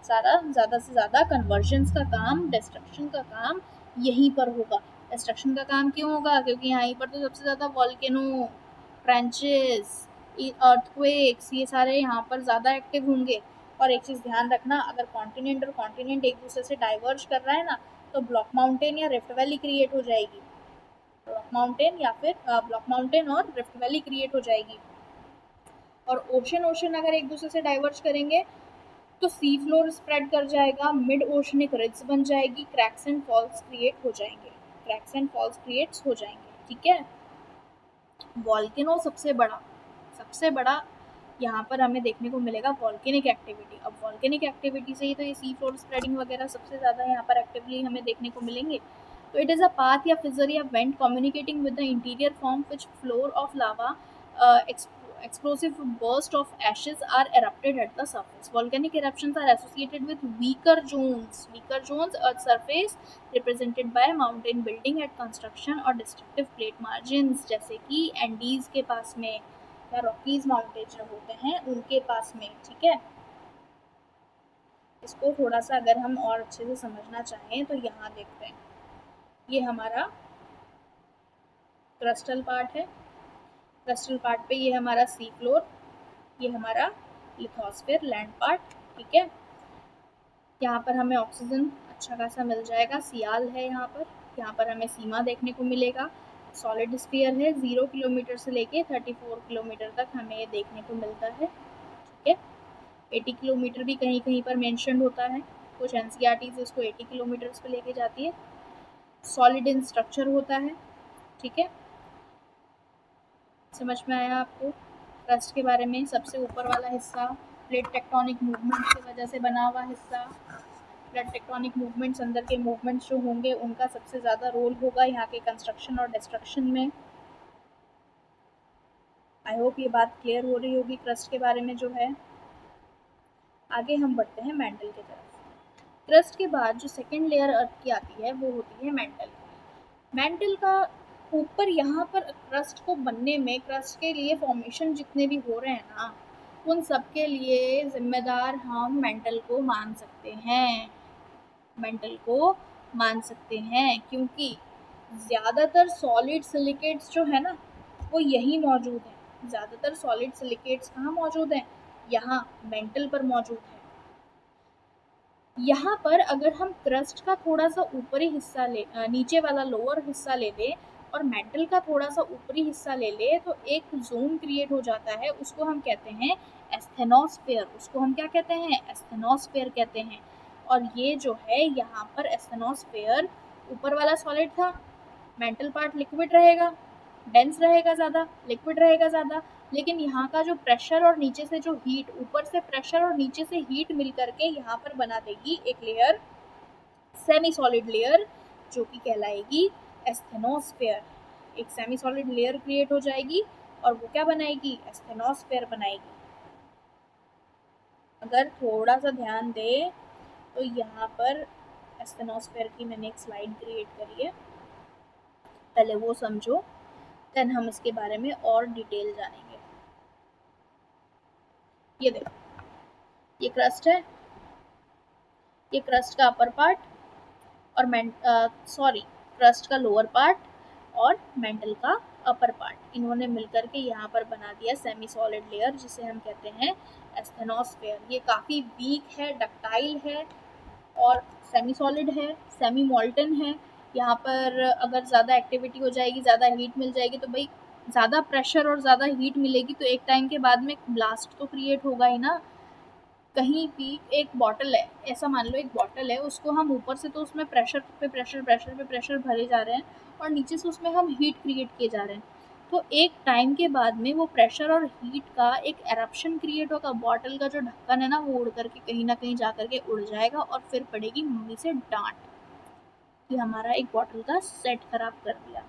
सारा ज़्यादा से ज़्यादा कन्वर्जन्स का काम, डिस्ट्रक्शन का काम यहीं पर होगा। डिस्ट्रक्शन का काम क्यों होगा? क्योंकि यहीं पर तो सबसे ज़्यादा वॉल्केनो, ट्रेंचेस, अर्थक्वेक्स, ये सारे यहाँ पर ज़्यादा एक्टिव होंगे। और एक चीज़ ध्यान रखना, अगर कॉन्टिनेंट और कॉन्टिनेंट एक दूसरे से डाइवर्ज कर रहा है ना तो ब्लॉक माउंटेन या रिफ्ट वैली क्रिएट हो जाएगी। ब्लॉक माउंटेन या फिर ब्लॉक माउंटेन और रिफ्ट वैली क्रिएट हो जाएगी। और ओशन अगर एक दूसरे से डाइवर्ज करेंगे तो सी फ्लोर स्प्रेड कर जाएगा, मिड ओशनिक रिड्स बन जाएगी, क्रैक्स एंड फॉल्स क्रिएट हो जाएंगे, क्रैक्स एंड फॉल्स क्रिएट्स हो जाएंगे। ठीक है। वॉल्केनो सबसे बड़ा यहाँ पर हमें देखने को मिलेगा वॉल्केनिक एक्टिविटी। अब वॉल्केनिक एक्टिविटी से ही तो ये सी फ्लोर स्प्रेडिंग वगैरह सबसे ज़्यादा यहाँ पर एक्टिवली हमें देखने को मिलेंगे। तो इट इज़ अ पाथ या फिजर या went communicating with the interior form which floor of lava explosive bursts of ashes are erupted at the surface. Volcanic eruptions are associated with weaker zones earth surface represented by mountain building at construction और destructive plate margins, जैसे कि Andes के पास में या Rockies mountains जो होते हैं उनके पास में। ठीक है। इसको थोड़ा सा अगर हम और अच्छे से समझना चाहें तो यहाँ देखते हैं, ये हमारा क्रस्टल पार्ट है। क्रस्टल पार्ट पे ये हमारा सी फ्लोर, ये हमारा लिथोस्फीयर लैंड पार्ट। ठीक है। यहाँ पर हमें ऑक्सीजन अच्छा खासा मिल जाएगा, सियाल है यहाँ पर हमें सीमा देखने को मिलेगा। सॉलिड स्फीयर है, 0 किलोमीटर से लेके 34 किलोमीटर तक हमें ये देखने को मिलता है। ठीक है। 80 किलोमीटर भी कहीं कहीं पर मेंशन होता है, कुछ एनसीईआरटीज़ इसको 80 किलोमीटर्स पे लेके जाती है। सॉलिड इन स्ट्रक्चर होता है। ठीक है। समझ में आया आपको क्रस्ट के बारे में? सबसे ऊपर वाला हिस्सा प्लेट टेक्टोनिक मूवमेंट की वजह से बना हुआ हिस्सा। प्लेट टेक्टोनिक मूवमेंट्स, अंदर के मूवमेंट्स जो होंगे उनका सबसे ज़्यादा रोल होगा यहाँ के कंस्ट्रक्शन और डिस्ट्रक्शन में। आई होप ये बात क्लियर हो रही होगी क्रस्ट के बारे में जो है। आगे हम बढ़ते हैं मेंटल की तरफ। क्रस्ट के बाद जो सेकेंड लेयर अर्थ की आती है वो होती है मेंटल। मेंटल का ऊपर यहाँ पर क्रस्ट को बनने में, क्रस्ट के लिए फॉर्मेशन जितने भी हो रहे हैं ना, उन सब के लिए जिम्मेदार हम मेंटल को मान सकते हैं। मेंटल को मान सकते हैं क्योंकि ज़्यादातर सॉलिड सिलिकेट्स जो है ना वो यही मौजूद हैं। ज़्यादातर सॉलिड सिलिकेट्स कहाँ मौजूद हैं? यहाँ मेंटल पर मौजूद है। यहाँ पर अगर हम क्रस्ट का थोड़ा सा ऊपरी हिस्सा नीचे वाला लोअर हिस्सा ले लें और मेंटल का थोड़ा सा ऊपरी हिस्सा ले ले तो एक जोन क्रिएट हो जाता है, उसको हम कहते हैं एस्थेनोस्फेयर। उसको हम क्या कहते हैं? एस्थेनोस्फेयर कहते हैं। और ये जो है यहाँ पर एस्थेनोस्फेयर, ऊपर वाला सॉलिड था, मेंटल पार्ट लिक्विड रहेगा, डेंस रहेगा ज़्यादा, लिक्विड रहेगा ज़्यादा, लेकिन यहाँ का जो प्रेशर और नीचे से जो हीट, ऊपर से प्रेशर और नीचे से हीट मिल करके यहाँ पर बना देगी एक लेयर, सेमी सॉलिड लेयर, जो कि कहलाएगी एस्थेनोस्फेयर। एक सेमी सॉलिड लेयर क्रिएट हो जाएगी और वो क्या बनाएगी? एस्थेनोस्फेयर बनाएगी। अगर थोड़ा सा ध्यान दें तो यहाँ पर एस्थेनोस्फेयर की मैंने एक स्लाइड क्रिएट करी है, पहले वो समझो, देन हम इसके बारे में और डिटेल जानेंगे। ये देखो, ये क्रस्ट है, ये क्रस्ट का अपर पार्ट और क्रस्ट का लोअर पार्ट और मेंटल का अपर पार्ट, इन्होंने मिलकर के यहाँ पर बना दिया सेमी सॉलिड लेयर जिसे हम कहते हैं एस्थेनोस्फेयर। ये काफ़ी वीक है, डक्टाइल है और सेमी सॉलिड है, सेमी मॉल्टन है। यहाँ पर अगर ज़्यादा एक्टिविटी हो जाएगी, ज़्यादा हीट मिल जाएगी तो भाई ज़्यादा प्रेशर और ज़्यादा हीट मिलेगी तो एक टाइम के बाद में ब्लास्ट तो क्रिएट होगा ही ना। कहीं भी एक बॉटल है, ऐसा मान लो एक बॉटल है, उसको हम ऊपर से तो उसमें प्रेशर भरे जा रहे हैं और नीचे से उसमें हम हीट क्रिएट किए जा रहे हैं। तो एक टाइम के बाद में वो प्रेशर और हीट का एक एरप्शन क्रिएट होगा, बॉटल का जो ढक्कन है ना वो उड़ करके कहीं ना कहीं जा करके उड़ जाएगा और फिर पड़ेगी मम्मी से डांट कि हमारा एक बॉटल का सेट खराब कर दिया।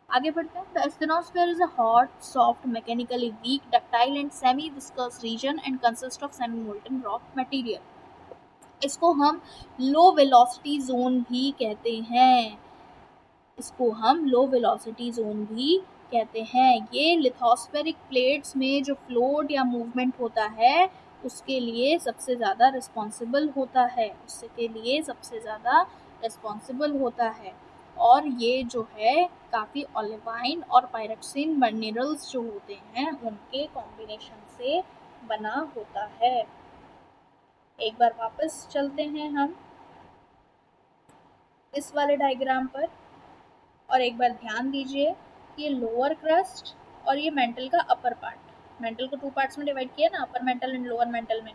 आगे बढ़ते हैं। The asthenosphere is a hot, soft, mechanically weak, ductile and semi-viscous region and consists of semi-molten rock material. इसको हम लो वेलोसिटी जोन भी कहते हैं। इसको हम लो वेलोसिटी जोन भी कहते हैं। ये लिथोस्फेरिक प्लेट्स में जो फ्लोट या मूवमेंट होता है उसके लिए सबसे ज़्यादा रिस्पॉन्सिबल होता है, उसके लिए सबसे ज़्यादा रिस्पॉन्सिबल होता है। और ये जो है काफ़ी ओलिवाइन और पायरेक्सिन मिनरल्स जो होते हैं उनके कॉम्बिनेशन से बना होता है। एक बार वापस चलते हैं हम इस वाले डायग्राम पर और एक बार ध्यान दीजिए कि ये लोअर क्रस्ट और ये मेंटल का अपर पार्ट, मेंटल को 2 पार्ट्स में डिवाइड किया ना, upper mantle and lower mental में।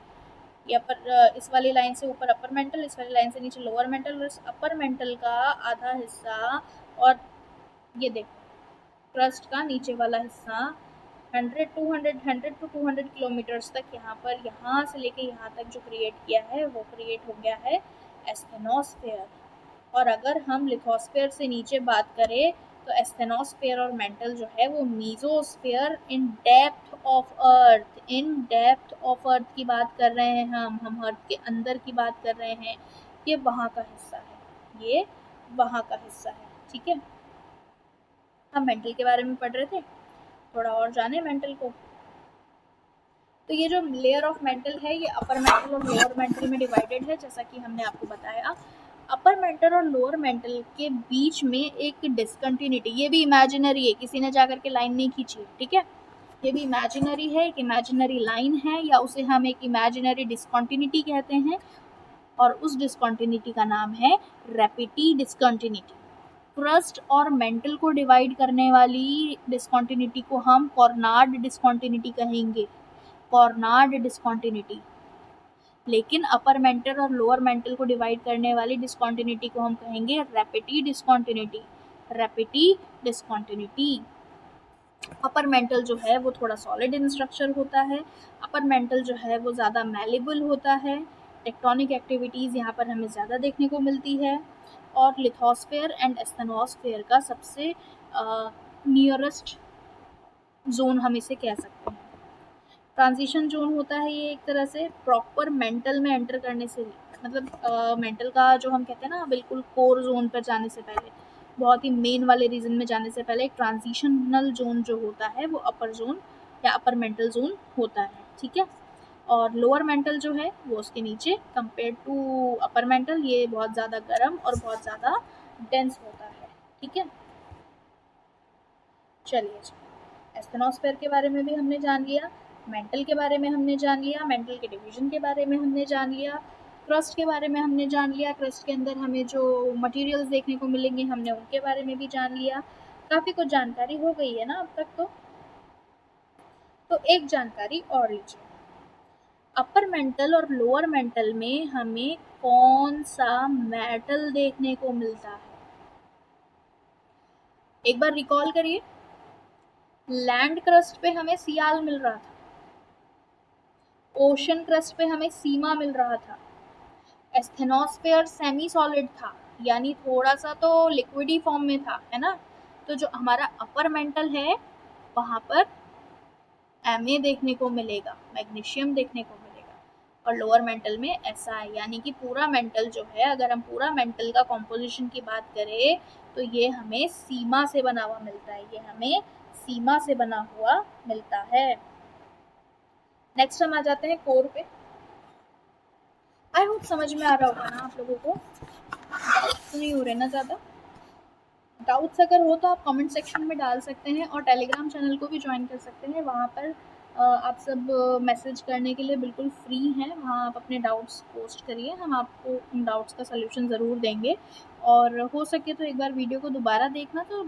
ये अपर इस वाली लाइन से ऊपर अपर मेंटल, इस वाली लाइन से नीचे लोअर मेंटल, और इस अपर मेंटल का आधा हिस्सा और ये देखो क्रस्ट का नीचे वाला हिस्सा 100 टू 200 किलोमीटर्स तक यहाँ से लेके यहाँ तक जो क्रिएट किया है वो क्रिएट हो गया है एस्थेनोस्फेयर। और अगर हम लिथोस्फेयर से नीचे बात करें तो एस्थेनोस्फेयर और मेंटल जो है वो mesosphere in depth of earth, in depth of earth की बात कर रहे हैं हम अर्थ के अंदर की बात कर रहे हैं। ये वहाँ का हिस्सा है, ये वहाँ का हिस्सा है। ठीक है, हम मेंटल के बारे में पढ़ रहे थे, थोड़ा और जाने मेंटल को। तो ये जो लेयर ऑफ मेंटल है ये अपर मेंटल और लोअर मेंटल में डिवाइडेड है, जैसा कि हमने आपको बताया। अपर मेंटल और लोअर मेंटल के बीच में एक डिसकंटिन्यूटी, ये भी इमेजिनरी है, किसी ने जाकर के लाइन नहीं खींची है, ठीक है, ये भी इमेजिनरी है, एक इमेजिनरी लाइन है या उसे हम एक इमेजिनरी डिसकंटिन्यूटी कहते हैं। और उस डिसकंटिन्यूटी का नाम है रेपिटी डिसकंटिन्यूटी। क्रस्ट और मेंटल को डिवाइड करने वाली डिसकंटिन्यूटी को हम कॉर्नाड डिसकंटिन्यूटी कहेंगे, कॉर्नाड डिसकंटिन्यूटी। लेकिन अपर मेंटल और लोअर मेंटल को डिवाइड करने वाली डिसकंटिन्यूटी को हम कहेंगे रेपिटी डिसकंटिन्यूटी, रेपिटी डिसकंटिन्यूटी। अपर मेंटल जो है वो थोड़ा सॉलिड इन स्ट्रक्चर होता है, अपर मेंटल जो है वो ज़्यादा मैलेबल होता है, टेक्टोनिक एक्टिविटीज़ यहाँ पर हमें ज़्यादा देखने को मिलती है। और लिथोस्फेयर एंड एस्थेनोस्फेयर का सबसे नियरेस्ट जोन हम इसे कह सकते हैं। ट्रांजिशन जोन होता है ये एक तरह से प्रॉपर मेंटल में एंटर करने से, मतलब मेंटल का जो हम कहते हैं ना बिल्कुल कोर जोन पर जाने से पहले, बहुत ही मेन वाले रीजन में जाने से पहले एक ट्रांजिशनल जोन जो होता है वो अपर जोन या अपर मेंटल जोन होता है। ठीक है, और लोअर मेंटल जो है वो उसके नीचे कंपेयर टू अपर मेंटल ये बहुत ज़्यादा गर्म और बहुत ज़्यादा डेंस होता है। ठीक है, चलिए एस्थेनोस्फेयर के बारे में भी हमने जान लिया, मेंटल के बारे में हमने जान लिया, मेंटल के डिवीजन के बारे में हमने जान लिया, क्रस्ट के बारे में हमने जान लिया, क्रस्ट के अंदर हमें जो मटेरियल्स देखने को मिलेंगे हमने उनके बारे में भी जान लिया। काफ़ी कुछ जानकारी हो गई है ना अब तक। तो एक जानकारी और लीजिए, अपर मेंटल और लोअर मेंटल में हमें कौन सा मेटल देखने को मिलता है? एक बार रिकॉल करिए, लैंड क्रस्ट पे हमें सियाल मिल रहा था, ओशन क्रस्ट पे हमें सीमा मिल रहा था, एस्थेनोस्फेयर सेमी सॉलिड था यानी थोड़ा सा तो लिक्विडी फॉर्म में था, है ना। तो जो हमारा अपर मेंटल है वहाँ पर Ma देखने को मिलेगा, मैग्नीशियम देखने को मिलेगा, और लोअर मेंटल में Si, यानी कि पूरा मेंटल जो है, अगर हम पूरा मेंटल का कॉम्पोजिशन की बात करें तो ये हमें सीमा से बना हुआ मिलता है, ये हमें सीमा से बना हुआ मिलता है। नेक्स्ट हम आ जाते हैं कोर पे। आई होप समझ में आ रहा होगा ना आप लोगों को, तो नहीं हो रहे ना ज़्यादा। डाउट्स अगर हो तो आप कमेंट सेक्शन में डाल सकते हैं और टेलीग्राम चैनल को भी ज्वाइन कर सकते हैं, वहाँ पर आप सब मैसेज करने के लिए बिल्कुल फ्री हैं, वहाँ आप अपने डाउट्स पोस्ट करिए, हम आपको उन डाउट्स का सलूशन ज़रूर देंगे। और हो सके तो एक बार वीडियो को दोबारा देखना, तो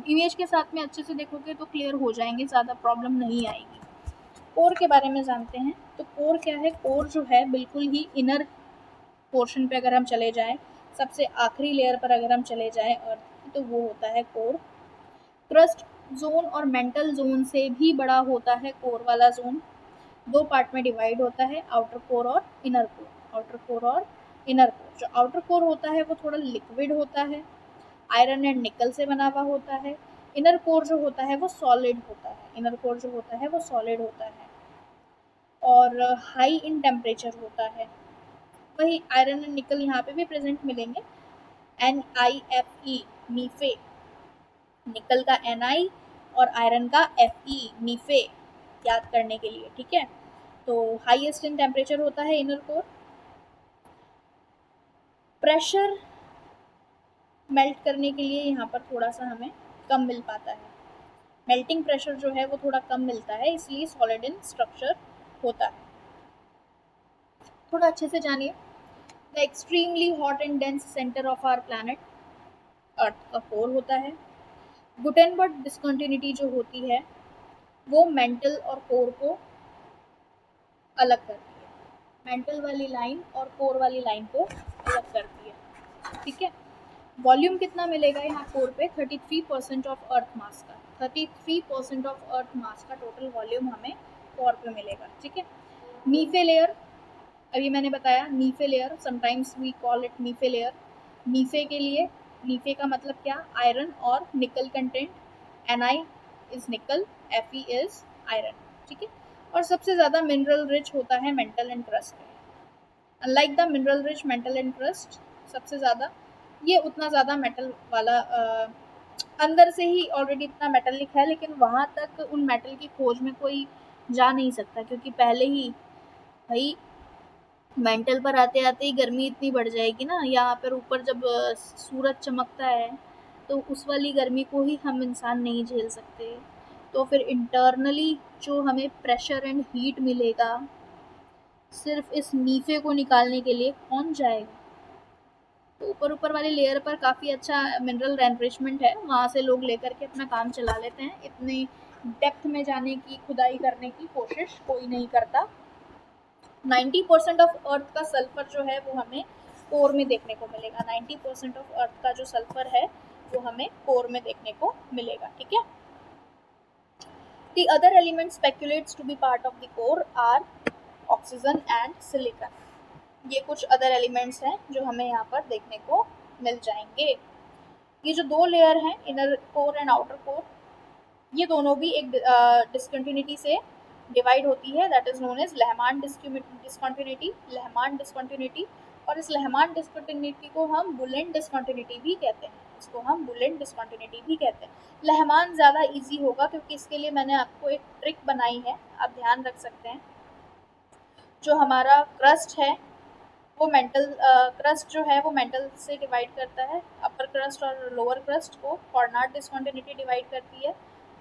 इमेज के साथ में अच्छे से देखोगे तो क्लियर हो जाएंगे, ज़्यादा प्रॉब्लम नहीं आएगी। कोर के बारे में जानते हैं। तो कोर क्या है? कोर जो है बिल्कुल ही इनर पोर्शन पे अगर हम चले जाएं, सबसे आखिरी लेयर पर अगर हम चले जाएं अर्थ की, तो वो होता है कोर। क्रस्ट जोन और मेंटल जोन से भी बड़ा होता है कोर वाला जोन। दो पार्ट में डिवाइड होता है, आउटर कोर और इनर कोर। आउटर कोर और इनर कोर। जो आउटर कोर होता है वो थोड़ा लिक्विड होता है, आयरन एंड निकल से बना हुआ होता है। इनर कोर जो होता है वो सॉलिड होता है। इनर कोर जो होता है वो सॉलिड होता है और हाई इन टेम्परेचर होता है। वही आयरन एंड निकल यहाँ पे भी प्रेजेंट मिलेंगे। NiFe, नीफे, निकल का Ni और आयरन का Fe, नीफे, याद करने के लिए, ठीक है। तो हाईएस्ट इन टेम्परेचर होता है इनर कोर। प्रेशर मेल्ट करने के लिए यहाँ पर थोड़ा सा हमें कम मिल पाता है। मेल्टिंग प्रेशर जो है वो थोड़ा कम मिलता है, इसलिए सॉलिड इन स्ट्रक्चर होता है। थोड़ा अच्छे से जानिए। The extremely hot and dense centre of our planet Earth का कोर होता है। गुटेनबर्ग डिस्कंटिन्यूटी जो होती है वो मेंटल और कोर को अलग करती है। मेंटल वाली लाइन और कोर वाली लाइन को अलग करती है, ठीक है। वॉल्यूम कितना मिलेगा यहाँ कोर पे? 33% ऑफ अर्थ मास का। 33% ऑफ अर्थ मास का टोटल वॉल्यूम हमें कोर पे मिलेगा, ठीक है। नीफे लेयर, अभी मैंने बताया NiFe layer, sometimes we call it NiFe layer. NiFe के लिए, नीफे का मतलब क्या? आयरन और nickel content. Ni is nickel, Fe is iron, ठीक है। और सबसे ज़्यादा मिनरल रिच होता है mantle and crust. Unlike the mineral rich mantle and crust, सबसे ज़्यादा ये उतना ज़्यादा मेटल वाला अंदर से ही ऑलरेडी इतना मेटलिक है, लेकिन वहाँ तक उन मेटल की खोज में कोई जा नहीं सकता, क्योंकि पहले ही भाई मेंटल पर आते आते ही गर्मी इतनी बढ़ जाएगी ना, यहाँ पर ऊपर जब सूरज चमकता है तो उस वाली गर्मी को ही हम इंसान नहीं झेल सकते। तो फिर इंटरनली जो हमें प्रेशर एंड हीट मिलेगा, सिर्फ इस नीफे को निकालने के लिए कौन जाएगा? तो ऊपर ऊपर वाली लेयर पर काफ़ी अच्छा मिनरल एनरिचमेंट है, वहाँ से लोग लेकर के अपना काम चला लेते हैं। इतनी डेप्थ में जाने की, खुदाई करने की कोशिश कोई नहीं करता। 90% ऑफ अर्थ का सल्फर जो है वो हमें कोर में देखने को मिलेगा। 90% ऑफ अर्थ का जो सल्फर है वो हमें कोर में देखने को मिलेगा, ठीक है। The other elements speculates to be part of the core are oxygen and silicon. ये कुछ अदर एलिमेंट्स हैं जो हमें यहाँ पर देखने को मिल जाएंगे। ये जो दो लेयर हैं, inner core and outer core, ये दोनों भी एक डिस्कंटिन्यूटी से डिवाइड होती है, that is known as Lehmann discontinuity. Lehmann discontinuity, और इस लेहमान डिस्कंटिन्यूटी को हम बुलेंट डिस्कंटिन्यूटी भी कहते हैं। इसको हम बुलेंट डिस्कंटिन्यूटी भी कहते हैं। लेहमान ज़्यादा इजी होगा, क्योंकि इसके लिए मैंने आपको एक ट्रिक बनाई है, आप ध्यान रख सकते हैं। जो हमारा क्रस्ट है वो मेंटल क्रस्ट जो है वो मेंटल से डिवाइड करता है। अपर क्रस्ट और लोअर क्रस्ट को कॉर्नाट डिस्कंटिन्यूटी डिवाइड करती है।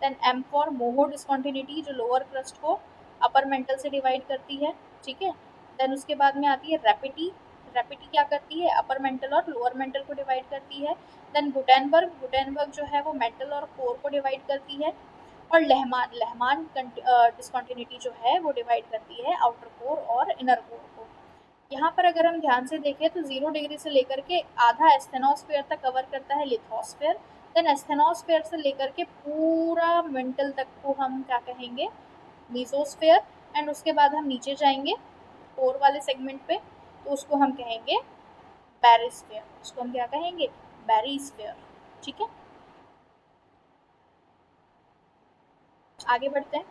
Then M for Moho discontinuity, जो लोअर क्रस्ट को अपर मेंटल से डिवाइड करती है, ठीक है। देन उसके बाद में आती है रैपिटी। रैपिटी क्या करती है? अपर मेंटल और लोअर मेंटल को डिवाइड करती है। देन गुटेनबर्ग, गुटेनबर्ग जो है वो मेंटल और कोर को डिवाइड करती है। और लेहमान, लेहमान डिस्कंटिन्यूटी जो है वो डिवाइड करती है आउटर कोर और इनर कोर को। यहाँ पर अगर हम ध्यान से देखें तो 0 डिग्री से लेकर के आधा एस्थेनोस्फेयर तक कवर करता है लिथोस्फेयर। देन एस्थेनोस्फेयर से लेकर के पूरा मेंटल तक को हम क्या कहेंगे? मीसोस्फेयर। एंड उसके बाद हम नीचे जाएंगे कोर वाले सेगमेंट पे, तो उसको हम कहेंगे बैरिस्फेयर। उसको हम क्या कहेंगे? बैरिस्फेयर, ठीक है। आगे बढ़ते हैं।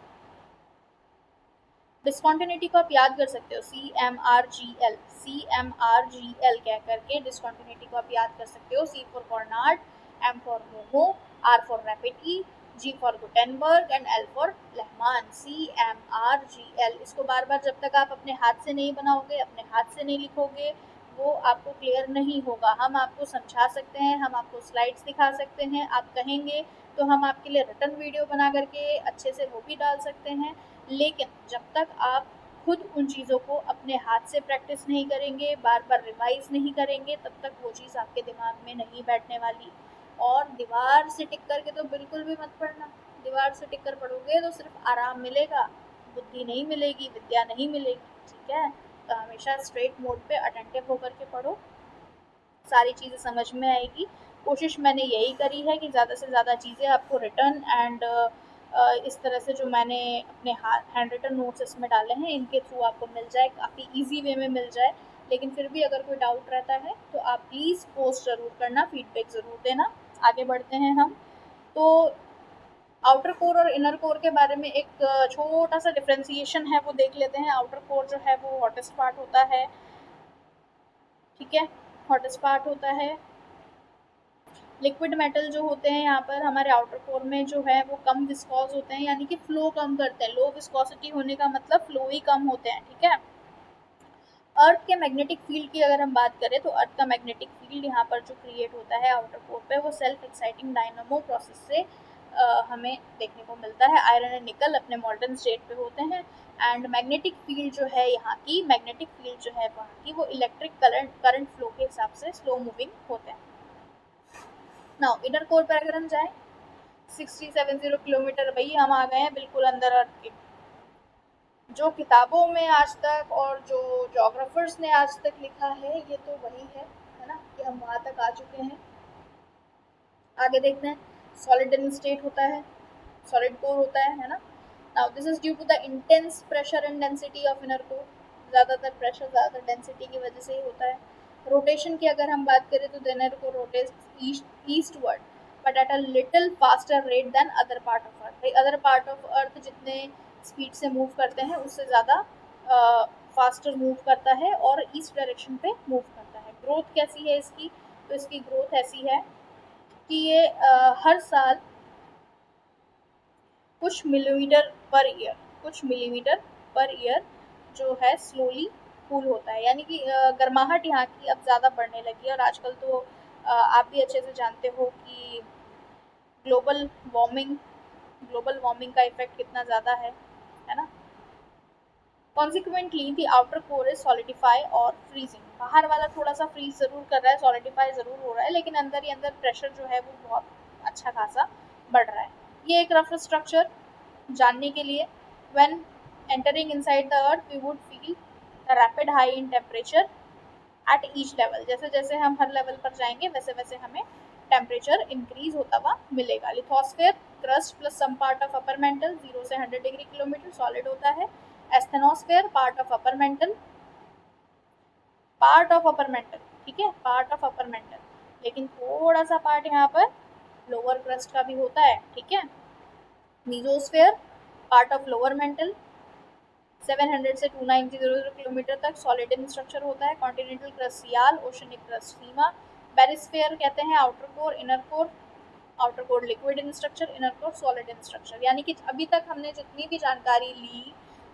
डिस्कंटिन्यूटी को आप याद कर सकते हो, CMRGL। CMRGL कह करके डिस्कंटिन्यूटी को आप याद कर सकते हो। C for Conrad, M for Moho, R for Repetti, G for Gutenberg and L for Lehmann. CMRGL, इसको बार बार जब तक आप अपने हाथ से नहीं बनाओगे, अपने हाथ से नहीं लिखोगे, वो आपको क्लियर नहीं होगा। हम आपको समझा सकते हैं, हम आपको स्लाइड्स दिखा सकते हैं, आप कहेंगे तो हम आपके लिए रिटर्न वीडियो बना करके अच्छे से वो भी डाल सकते हैं। लेकिन जब तक आप खुद उन चीज़ों को अपने हाथ से प्रैक्टिस नहीं करेंगे, बार बार रिवाइज नहीं करेंगे, तब तक वो चीज़ आपके दिमाग में नहीं बैठने वाली। और दीवार से टिक करके तो बिल्कुल भी मत पढ़ना। दीवार से टिक कर पढ़ोगे तो सिर्फ आराम मिलेगा, बुद्धि नहीं मिलेगी, विद्या नहीं मिलेगी, ठीक है। तो हमेशा स्ट्रेट मोड पे अटेंटिव होकर के पढ़ो, सारी चीज़ें समझ में आएगी। कोशिश मैंने यही करी है कि ज़्यादा से ज़्यादा चीज़ें आपको रिटर्न एंड इस तरह से जो मैंने अपने हैंड रिटन नोट्स इसमें डाले हैं इनके थ्रू आपको मिल जाए, काफ़ी इजी वे में मिल जाए। लेकिन फिर भी अगर कोई डाउट रहता है तो आप प्लीज़ पोस्ट ज़रूर करना, फीडबैक ज़रूर देना। आगे बढ़ते हैं हम। तो आउटर कोर और इनर कोर के बारे में एक छोटा सा डिफ्रेंसिएशन है, वो देख लेते हैं। आउटर कोर जो है वो हॉटेस्ट पार्ट होता है, ठीक है, हॉटेस्ट पार्ट होता है। लिक्विड मेटल जो होते हैं यहाँ पर हमारे आउटर कोर में जो है वो कम विस्कॉस होते हैं, यानी कि फ्लो कम करते हैं। लो विस्कोसिटी होने का मतलब फ्लो ही कम होते हैं, ठीक है। अर्थ के मैग्नेटिक फील्ड की अगर हम बात करें तो अर्थ का मैग्नेटिक फील्ड यहाँ पर जो क्रिएट होता है आउटर कोर पे, वो सेल्फ एक्साइटिंग डायनामो प्रोसेस से हमें देखने को मिलता है। आयरन एंड निकल अपने मॉडर्न स्टेट पे होते हैं एंड मैग्नेटिक फील्ड जो है यहाँ की, मैग्नेटिक फील्ड जो है वहाँ की, वो इलेक्ट्रिक करंट फ्लो के हिसाब से स्लो मूविंग होते हैं। नाउ इनर कोर पर अगर हम जाएं, 6070 किलोमीटर, भाई हम आ गए हैं बिल्कुल अंदर अर्थ के। जो किताबों में आज तक और जो जोग्राफर्स ने आज तक लिखा है ये तो वही है ना, कि हम वहाँ तक आ चुके हैं। आगे देखते हैं। सॉलिड इन स्टेट होता है, सॉलिड कोर होता है ना। Now this is due to the intense pressure and density of inner core. ज़्यादातर प्रेशर, ज़्यादातर डेंसिटी की वजह से ही होता है। रोटेशन की अगर हम बात करें तो the inner core rotates eastward but at a little faster rate then other part of earth. भाई अदर पार्ट ऑफ अर्थ जितने स्पीड से मूव करते हैं उससे ज़्यादा फास्टर मूव करता है और ईस्ट डायरेक्शन पे मूव करता है। ग्रोथ कैसी है इसकी? तो इसकी ग्रोथ ऐसी है कि ये हर साल कुछ मिलीमीटर पर ईयर जो है स्लोली कूल होता है। यानी कि गर्माहट यहाँ की अब ज़्यादा बढ़ने लगी है। और आजकल तो आप भी अच्छे से जानते हो कि ग्लोबल वार्मिंग का इफेक्ट कितना ज़्यादा है ना। Consequently the outer core is solidify और फ्रीजिंग। बाहर वाला थोड़ा सा फ्रीज जरूर कर रहा है, सॉलिडिफाई जरूर हो रहा है, लेकिन अंदर ही अंदर प्रेशर जो है वो बहुत अच्छा खासा बढ़ रहा है। ये एक रफ स्ट्रक्चर जानने के लिए, when entering inside the earth we would feel a rapid high in temperature at each level। जैसे जैसे हम हर लेवल पर जाएंगे वैसे वैसे हमें टेम्परेचर इंक्रीज होता हुआ मिलेगा। Lithosphere crust plus some part of upper mantle 0 से 100 डिग्री किलोमीटर सॉलिड होता है। Asthenosphere part of upper mantle, ठीक है, पार्ट ऑफ अपर मेंटल, लेकिन थोड़ा सा पार्ट यहाँ पर लोअर क्रस्ट का भी होता है, ठीक है। Mesosphere part of lower mental, 700 से 290 किलोमीटर तक सॉलिड इन स्ट्रक्चर होता है। कॉन्टिनेंटल क्रस्ट सियाल, ओशनिक क्रस्ट सीमा। बेरिस्फेयर कहते हैं outer core, inner core. Outer core liquid in structure, inner core solid in structure. यानी कि अभी तक हमने जितनी भी जानकारी ली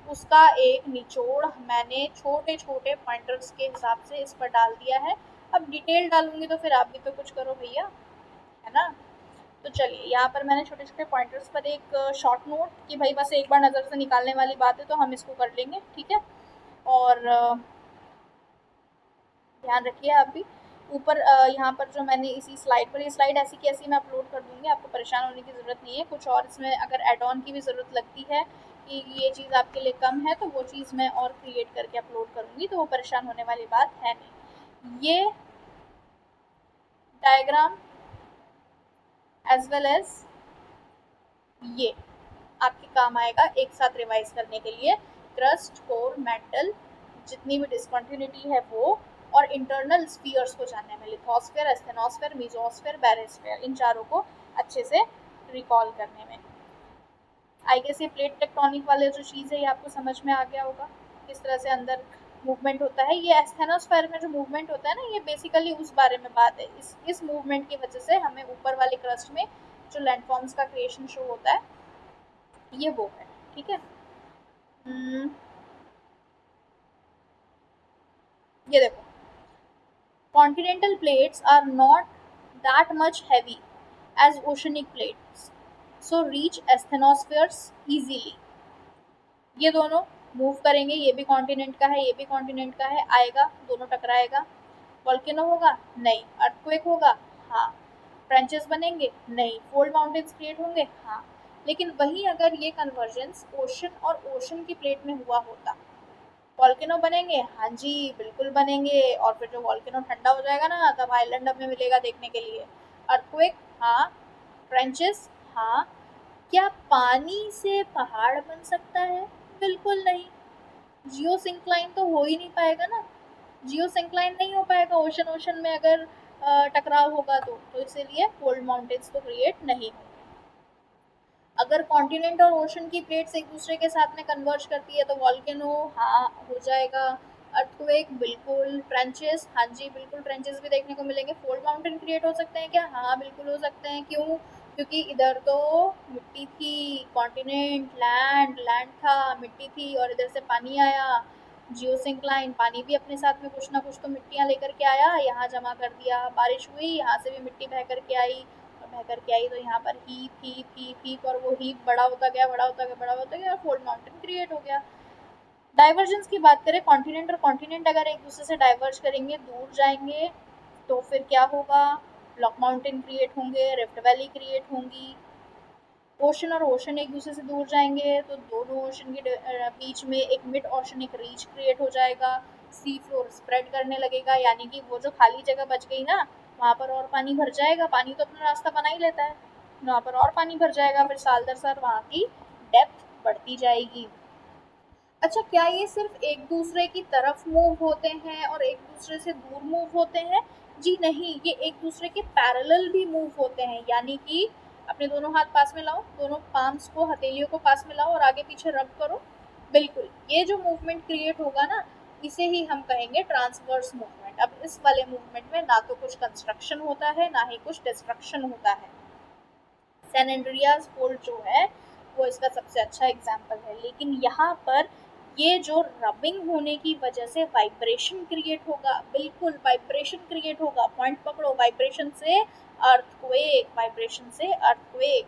उसका एक निचोड़ मैंने छोटे छोटे पॉइंटर्स के हिसाब से इस पर डाल दिया है। अब डिटेल डालूंगी तो फिर आप भी तो कुछ करो भैया, है ना। तो चलिए यहाँ पर मैंने छोटे छोटे पॉइंटर्स पर एक शॉर्ट नोट कि भाई बस एक बार नज़र से निकालने वाली बात है तो हम इसको कर लेंगे, ठीक है। और ध्यान रखिए आप भी। ऊपर यहाँ पर जो मैंने इसी स्लाइड पर, ये स्लाइड ऐसी की ऐसी मैं अपलोड कर दूंगी, आपको परेशान होने की ज़रूरत नहीं है। कुछ और इसमें अगर एड ऑन की भी ज़रूरत लगती है कि ये चीज़ आपके लिए कम है तो वो चीज़ मैं और क्रिएट करके अपलोड करूँगी, तो वो परेशान होने वाली बात है नहीं। ये डायग्राम एज वेल एज ये आपके काम आएगा एक साथ रिवाइज करने के लिए। क्रस्ट, कोर, मेंटल, जितनी भी डिसकंटिन्यूटी है वो, और इंटरनल स्फीयर्स को जानने में, लिथोस्फेयर, एस्थेनोस्फेयर, मीजोस्फेयर, बैरिस्फेयर, इन चारों को अच्छे से रिकॉल करने में। आई गेस ये प्लेट टेक्टोनिक वाले जो चीज़ है ये आपको समझ में आ गया होगा, किस तरह से अंदर मूवमेंट होता है। ये एस्थेनोस्फेयर में जो मूवमेंट होता है ना, ये बेसिकली उस बारे में बात है। इस मूवमेंट की वजह से हमें ऊपर वाले क्रस्ट में जो लैंडफॉर्म्स का क्रिएशन शो होता है ये वो है, ठीक है। ये देखो, continental plates are not that much heavy as oceanic plates so reach asthenospheres easily. ये दोनों मूव करेंगे, ये भी कॉन्टिनेंट का है, ये भी कॉन्टिनेंट का है, आएगा, दोनों टकराएगा। वॉल्केनो होगा? नहीं। अर्थक्वेक होगा? हाँ। ट्रेंचेस बनेंगे? नहीं। फोल्ड माउंटेन्स क्रिएट होंगे? हाँ। लेकिन वहीं अगर ये कन्वर्जेंस ओशन और ओशन की प्लेट में हुआ होता, वॉल्केनो बनेंगे, हाँ जी बिल्कुल बनेंगे। और फिर जो वॉल्केनो ठंडा हो जाएगा ना, तब आइलैंड हमें मिलेगा देखने के लिए। अर्थक्वेक, हाँ। ट्रेंचेस, हाँ। क्या पानी से पहाड़ बन सकता है? बिल्कुल नहीं। जियो सिंक्लाइन तो हो ही नहीं पाएगा ना, जियो सिंक्लाइन नहीं हो पाएगा ओशन ओशन में अगर टकराव होगा तो इसीलिए कोल्ड माउंटेन्स तो क्रिएट नहीं होंगे। अगर कॉन्टिनेंट और ओशन की प्लेट्स एक दूसरे के साथ में कन्वर्ज करती है तो वॉल्केनो, हाँ हो जाएगा। अर्थक्वेक, बिल्कुल। ट्रेंचेस, हाँ जी बिल्कुल, ट्रेंचेस भी देखने को मिलेंगे। फोल्ड माउंटेन क्रिएट हो सकते हैं क्या? हाँ बिल्कुल हो सकते हैं। क्यों? क्योंकि इधर तो मिट्टी थी, कॉन्टिनेंट, लैंड, लैंड था, मिट्टी थी, और इधर से पानी आया। जियो सिंक्लाइन, पानी भी अपने साथ में कुछ ना कुछ तो मिट्टियाँ लेकर के आया, यहाँ जमा कर दिया। बारिश हुई, यहाँ से भी मिट्टी बह कर के आई, बह करके आई तो यहाँ पर हीप हीप हीप हीप, और वो हीप बड़ा होता गया, बड़ा होता गया, बड़ा होता गया, और फोल्ड माउंटेन क्रिएट हो गया। डाइवर्जेंस की बात करें, कॉन्टिनेंट और कॉन्टिनेंट अगर एक दूसरे से डाइवर्ज करेंगे, दूर जाएंगे, तो फिर क्या होगा? ब्लॉक माउंटेन क्रिएट होंगे, रिफ्ट वैली क्रिएट होंगी। ओशन और ओशन एक दूसरे से दूर जाएंगे तो दोनों ओशन के बीच में एक मिड ओशनिक रीच क्रिएट हो जाएगा। सी फ्लोर स्प्रेड करने लगेगा, यानी कि वो जो खाली जगह बच गई ना, वहाँ पर और पानी भर जाएगा। पानी तो अपना रास्ता बना ही लेता है, वहाँ पर और पानी भर जाएगा, फिर साल दर साल वहाँ की डेप्थ बढ़ती जाएगी। अच्छा, क्या ये सिर्फ एक दूसरे की तरफ मूव होते हैं और एक दूसरे से दूर मूव होते हैं? जी नहीं, ये एक दूसरे के पैरेलल भी मूव होते हैं, यानी कि अपने दोनों हाथ पास में लाओ, दोनों पाम्स को, हथेलियों को पास में लाओ और आगे पीछे रब करो। बिल्कुल, ये जो मूवमेंट क्रिएट होगा ना, इसे ही हम कहेंगे ट्रांसवर्स मूवमेंट। अब इस वाले मूवमेंट में ना तो कुछ कंस्ट्रक्शन होता है, ना ही कुछ डिस्ट्रक्शन होता है। सैन एंड्रियास फोल्ड जो है वो इसका सबसे अच्छा एग्जाम्पल है। लेकिन यहाँ पर ये जो रबिंग होने की वजह से वाइब्रेशन क्रिएट होगा, बिल्कुल वाइब्रेशन क्रिएट होगा, पॉइंट पकड़ो, वाइब्रेशन से अर्थक्वेक, वाइब्रेशन से अर्थक्वेक।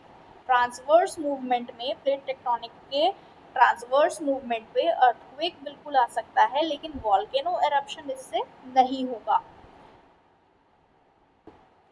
ट्रांसवर्स मूवमेंट में, प्लेट टेक्टोनिक के ट्रांसवर्स मूवमेंट पे अर्थक्वेक बिल्कुल आ सकता है, लेकिन वॉल्केनो एरप्शन इससे नहीं होगा।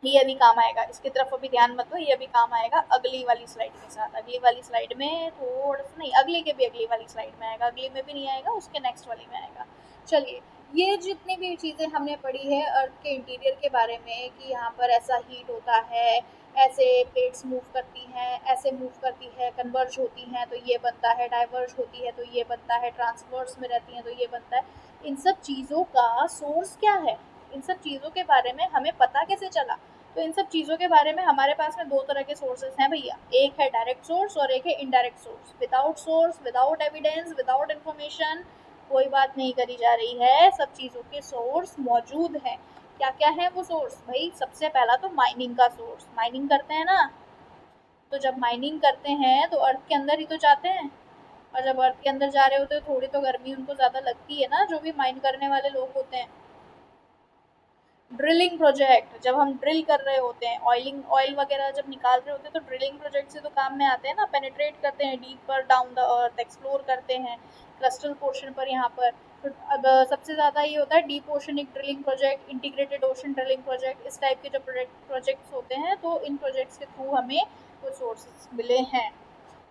ये अभी काम आएगा, इसकी तरफ अभी ध्यान मत दो, ये अभी काम आएगा अगली वाली स्लाइड के साथ। अगली वाली स्लाइड में थोड़ा सा नहीं, अगली के भी अगली वाली स्लाइड में आएगा, अगली में भी नहीं आएगा, उसके नेक्स्ट वाली में आएगा। चलिए, ये जितनी भी चीज़ें हमने पढ़ी है अर्थ के इंटीरियर के बारे में, कि यहाँ पर ऐसा हीट होता है, ऐसे प्लेट्स मूव करती हैं, ऐसे मूव करती है, कन्वर्ज होती हैं तो ये बनता है, डाइवर्ज होती है तो ये बनता है, ट्रांसवर्स में रहती हैं तो ये बनता है। इन सब चीज़ों का सोर्स क्या है? इन सब चीज़ों के बारे में हमें पता कैसे चला? तो इन सब चीज़ों के बारे में हमारे पास में दो तरह के सोर्सेस हैं भैया, एक है डायरेक्ट सोर्स और एक है indirect source. Without source, without evidence, without information कोई बात नहीं करी जा रही है, सब चीज़ों के सोर्स मौजूद हैं। क्या क्या है वो सोर्स? भाई सबसे पहला तो माइनिंग का सोर्स, माइनिंग करते हैं ना, तो जब माइनिंग करते हैं तो अर्थ के अंदर ही तो जाते हैं, और जब अर्थ के अंदर जा रहे होते हैं तो थोड़ी तो गर्मी उनको ज़्यादा लगती है ना, जो भी माइन करने वाले लोग होते हैं। ड्रिलिंग प्रोजेक्ट, जब हम ड्रिल कर रहे होते हैं, ऑयलिंग, ऑयल वगैरह जब निकाल रहे होते हैं, तो ड्रिलिंग प्रोजेक्ट से तो काम में आते हैं ना, पेनिट्रेट करते हैं deeper down the earth, explore करते हैं क्रस्टल पोर्शन पर यहाँ पर। तो अब सबसे ज़्यादा ये होता है deep oceanic drilling project, integrated ocean drilling project, इस टाइप के जो प्रोजेक्ट्स होते हैं, तो इन प्रोजेक्ट्स के थ्रू हमें वो सोर्सेज मिले हैं।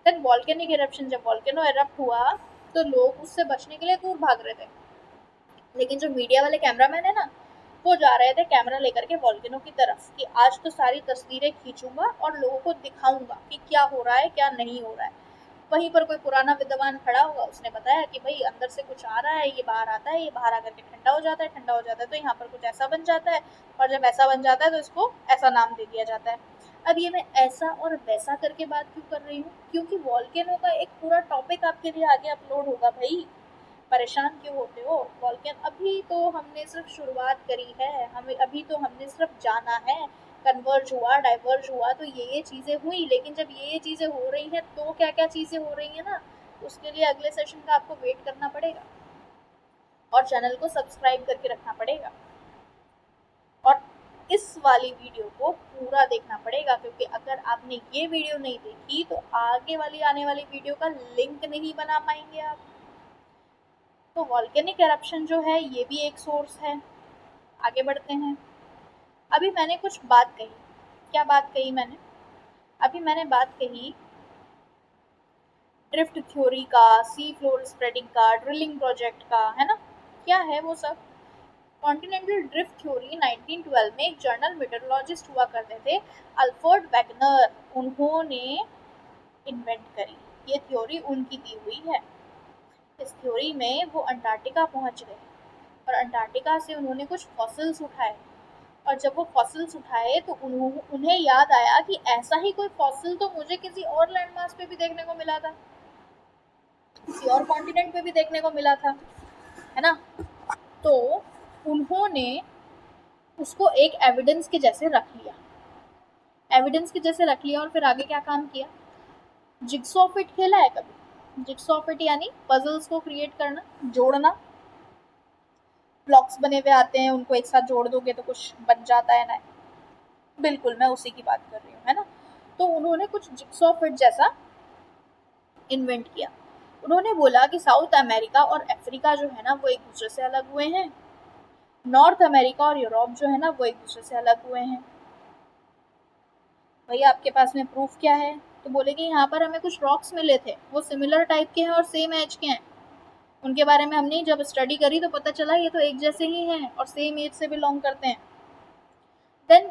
देन वॉल्केनिक इरप्शन, जब वॉल्केनो इरप्ट हुआ तो लोग उससे बचने के लिए दूर भाग रहे थे, लेकिन जो मीडिया वाले कैमरामैन है ना, वो जा रहे थे कैमरा लेकर के वॉल्केनो की तरफ, कि आज तो सारी तस्वीरें खींचूंगा और लोगों को दिखाऊंगा कि क्या हो रहा है, क्या नहीं हो रहा है। वहीं पर कोई पुराना विद्वान खड़ा हुआ, उसने बताया कि भाई अंदर से कुछ आ रहा है, ये बाहर आता है, ये बाहर आकर के ठंडा हो जाता है, ठंडा हो जाता है तो यहाँ पर कुछ ऐसा बन जाता है, और जब ऐसा बन जाता है तो इसको ऐसा नाम दे दिया जाता है। अब ये मैं ऐसा और वैसा करके बात क्यों कर रही हूँ? क्योंकि वॉल्केनो का एक पूरा टॉपिक आपके लिए आगे अपलोड होगा भाई, परेशान क्यों होते हो? वॉल्केन अभी तो हमने सिर्फ शुरुआत करी है, हमें अभी तो हमने सिर्फ जाना है, कन्वर्ज हुआ, डाइवर्ज हुआ, तो ये चीज़ें हुई, लेकिन जब ये चीज़ें हो रही हैं तो क्या क्या चीज़ें हो रही हैं ना, उसके लिए अगले सेशन का आपको वेट करना पड़ेगा और चैनल को सब्सक्राइब करके रखना पड़ेगा, और इस वाली वीडियो को पूरा देखना पड़ेगा, क्योंकि अगर आपने ये वीडियो नहीं देखी तो आगे वाली आने वाली वीडियो का लिंक नहीं बना पाएंगे आप। तो वॉल्केनिक एरप्शन जो है ये भी एक सोर्स है। आगे बढ़ते हैं। अभी मैंने कुछ बात कही, क्या बात कही मैंने? अभी मैंने बात कही ड्रिफ्ट थ्योरी का, सी फ्लोर स्प्रेडिंग का, ड्रिलिंग प्रोजेक्ट का, है ना, क्या है वो सब। कॉन्टिनेंटल ड्रिफ्ट थ्योरी 1912 में एक जर्नल मेटरोलॉजिस्ट हुआ करते थे, अल्फ्रेड वेगनर, उन्होंने इन्वेंट करी। ये थ्योरी उनकी दी हुई है। इस थ्योरी में वो अंटार्कटिका पहुंच गए और अंटार्कटिका से उन्होंने कुछ फॉसिल्स उठाए, और जब वो फॉसिल्स उठाए तो उन्हें याद आया कि ऐसा ही कोई फॉसिल तो मुझे किसी और लैंडमास पे भी देखने को मिला था, किसी और कॉन्टिनेंट पे भी देखने को मिला था, है ना। तो उन्होंने उसको एक एविडेंस के जैसे रख लिया, एविडेंस के जैसे रख लिया, और फिर आगे क्या काम किया। जिग्सॉ फिट खेला है कभी? जिग्सॉ फिट यानी पजल्स को क्रिएट करना, जोड़ना। ब्लॉक्स बने हुए आते हैं, उनको एक साथ जोड़ दोगे तो कुछ बन जाता है ना। बिल्कुल मैं उसी की बात कर रही हूँ, है ना। तो उन्होंने कुछ जिग्सॉ फिट जैसा इन्वेंट किया। उन्होंने बोला कि साउथ अमेरिका और अफ्रीका जो है ना वो एक दूसरे से अलग हुए हैं, नॉर्थ अमेरिका और यूरोप जो है ना वो एक दूसरे से अलग हुए हैं। भैया आपके पास में प्रूफ क्या है? तो बोले कि यहाँ पर हमें कुछ रॉक्स मिले थे, वो सिमिलर टाइप के हैं और सेम एज के हैं। उनके बारे में हमने जब स्टडी करी तो पता चला ये तो एक जैसे ही हैं और सेम एज से बिलोंग करते हैं। देन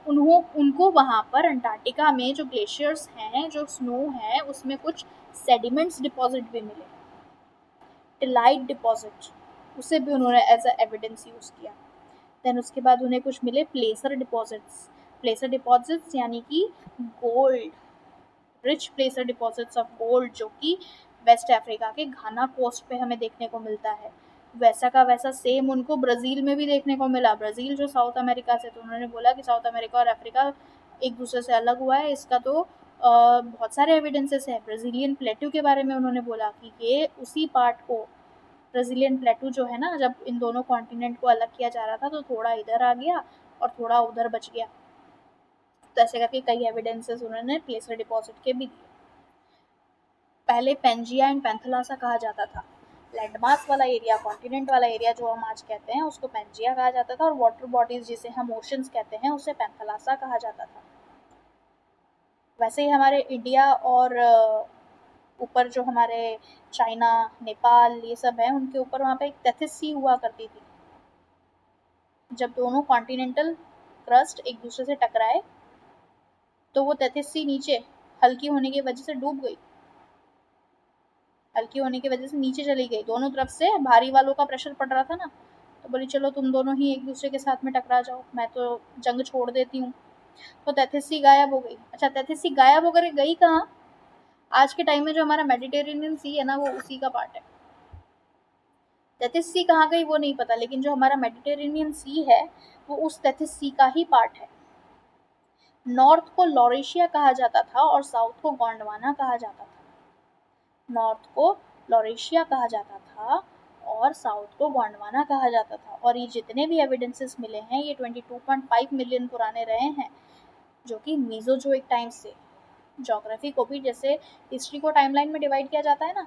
उनको वहाँ पर अंटार्कटिका में जो ग्लेशियर्स हैं, जो स्नो है, उसमें कुछ सेडिमेंट्स डिपॉजिट भी मिले, टिलाइट डिपॉजिट, उसे भी उन्होंने एज अ एविडेंस यूज किया। देन उसके बाद उन्हें कुछ मिले प्लेसर डिपॉजिट्स। प्लेसर डिपॉजिट्स यानी कि gold, rich प्लेसर deposits of gold, जो कि वेस्ट अफ्रीका के घाना कोस्ट पे हमें देखने को मिलता है। वैसा का वैसा सेम उनको ब्राज़ील में भी देखने को मिला। ब्राज़ील जो साउथ अमेरिका से, तो उन्होंने बोला कि साउथ अमेरिका और अफ्रीका एक दूसरे से अलग हुआ है, इसका तो बहुत सारे एविडेंसेस है। ब्राज़ीलियन प्लेट्यू के बारे में उन्होंने बोला कि ये उसी पार्ट को, ब्राज़ीलियन प्लेट्यू जो है ना, जब इन दोनों कॉन्टिनेंट को अलग किया जा रहा था तो थोड़ा इधर आ गया और थोड़ा उधर बच गया। तो ऐसे करके कई एविडेंसेस उन्होंने प्लेसर डिपॉजिट के भी दिए। पहले पेंजिया एंड पैंथलासा कहा जाता था। लैंडमास वाला एरिया, कॉन्टिनेंट वाला एरिया जो हम आज कहते हैं उसको पेंजिया कहा जाता था, और वाटर बॉडीज जिसे हम ओशंस कहते हैं उसे पैंथलासा कहा जाता था। वैसे ही हमारे इंडिया और ऊपर जो हमारे चाइना, नेपाल, ये सब है, उनके ऊपर वहाँ पे एक टेथिस सी हुआ करती थी। जब दोनों कॉन्टिनेंटल क्रस्ट एक दूसरे से टकराए तो वो टेथिस सी नीचे हल्की होने की वजह से डूब गई, हल्की होने की वजह से नीचे चली गई। दोनों तरफ से भारी वालों का प्रेशर पड़ रहा था ना, तो बोली चलो तुम दोनों ही एक दूसरे के साथ में टकरा जाओ, मैं तो जंग छोड़ देती हूँ। तो टेथिस सी गायब हो गई। अच्छा, टेथिस सी गायब होकर गई कहाँ? आज के टाइम में जो हमारा मेडिटेरेनियन सी है ना वो उसी का पार्ट है। टेथिस सी कहाँ गई वो नहीं पता, लेकिन जो हमारा मेडिटेरेनियन सी है वो उस टेथिस सी का ही पार्ट है। नॉर्थ को लॉरेशिया कहा जाता था और साउथ को गोंडवाना कहा जाता था। नॉर्थ को लॉरेशिया कहा जाता था और साउथ को गोंडवाना कहा जाता था। और ये जितने भी एविडेंसेस मिले हैं ये 22.5 मिलियन पुराने रहे हैं, जो कि मीजोजोइक टाइम से। ज्योग्राफी को भी जैसे हिस्ट्री को टाइमलाइन में डिवाइड किया जाता है ना,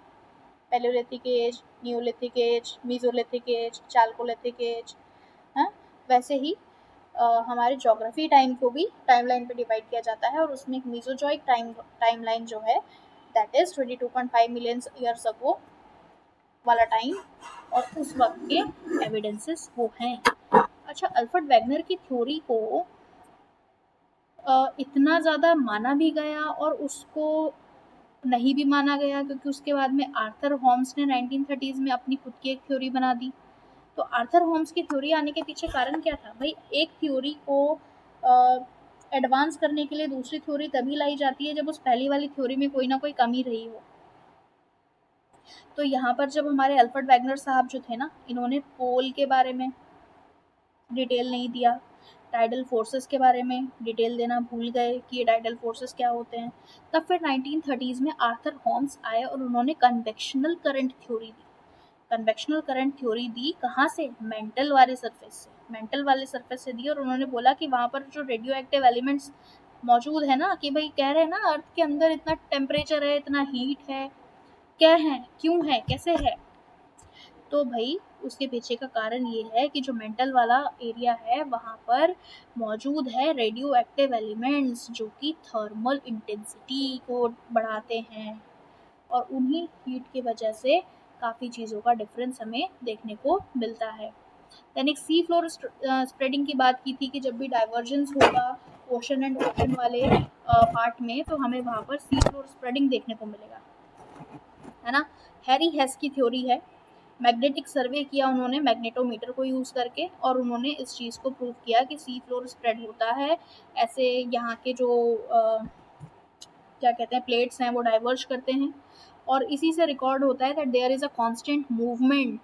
palaeolithic age, neolithic age, mesolithic age, chalcolithic age, हाँ, वैसे ही हमारे ज्योग्राफी टाइम को भी टाइमलाइन पे डिवाइड किया जाता है, और उसमें एक मीजोजोइक टाइमलाइन जो है that is 22.5 million years ago वाला टाइम, और उस वक्त के एविडेंसेस वो हैं। अच्छा, अल्फ्रेड वेगनर की थ्योरी को इतना ज़्यादा माना भी गया और उसको नहीं भी माना गया, क्योंकि उसके बाद में आर्थर होम्स ने 1930s में अपनी खुद की एक थ्योरी बना दी। तो आर्थर होम्स की थ्योरी आने के पीछे कारण क्या था भाई? एक थ्योरी को एडवांस करने के लिए दूसरी थ्योरी तभी लाई जाती है जब उस पहली वाली थ्योरी में कोई ना कोई कमी रही हो। तो यहाँ पर जब हमारे अल्फ्रेड वेगनर साहब जो थे ना, इन्होंने पोल के बारे में डिटेल नहीं दिया, टाइडल फोर्सेस के बारे में डिटेल देना भूल गए कि ये टाइडल फोर्सेस क्या होते हैं। तब फिर 1930s में आर्थर होम्स आए और उन्होंने कन्वेक्शनल करंट थ्योरी दी। कन्वेक्शनल करंट थ्योरी दी कहाँ से? मेंटल वाले सरफेस से, मेंटल वाले सरफेस से दी। और उन्होंने बोला कि वहाँ पर जो रेडियो एक्टिव एलिमेंट्स मौजूद है ना, कि भाई कह रहे हैं ना अर्थ के अंदर इतना टेम्परेचर है, इतना हीट है, क्या है, क्यों है, कैसे है? तो भाई उसके पीछे का कारण ये है कि जो मेंटल वाला एरिया है वहाँ पर मौजूद है रेडियो एक्टिव एलिमेंट्स, जो कि थर्मल इंटेंसिटी को बढ़ाते हैं और उन्हीं हीट की वजह से काफ़ी चीज़ों का डिफरेंस हमें देखने को मिलता है। देन एक सी फ्लोर स्प्रेडिंग की बात की थी कि जब भी डाइवर्जेंस होगा ओशन एंड ओशन वाले पार्ट में, तो हमें वहाँ पर सी फ्लोर स्प्रेडिंग देखने को मिलेगा, है ना। हैरी हेस की थ्योरी है, मैग्नेटिक सर्वे किया उन्होंने मैग्नेटोमीटर को यूज़ करके, और उन्होंने इस चीज़ को प्रूव किया कि सी फ्लोर स्प्रेड होता है। ऐसे यहाँ के जो क्या कहते हैं प्लेट्स हैं वो डाइवर्ज करते हैं, और इसी से रिकॉर्ड होता है that there is a constant movement,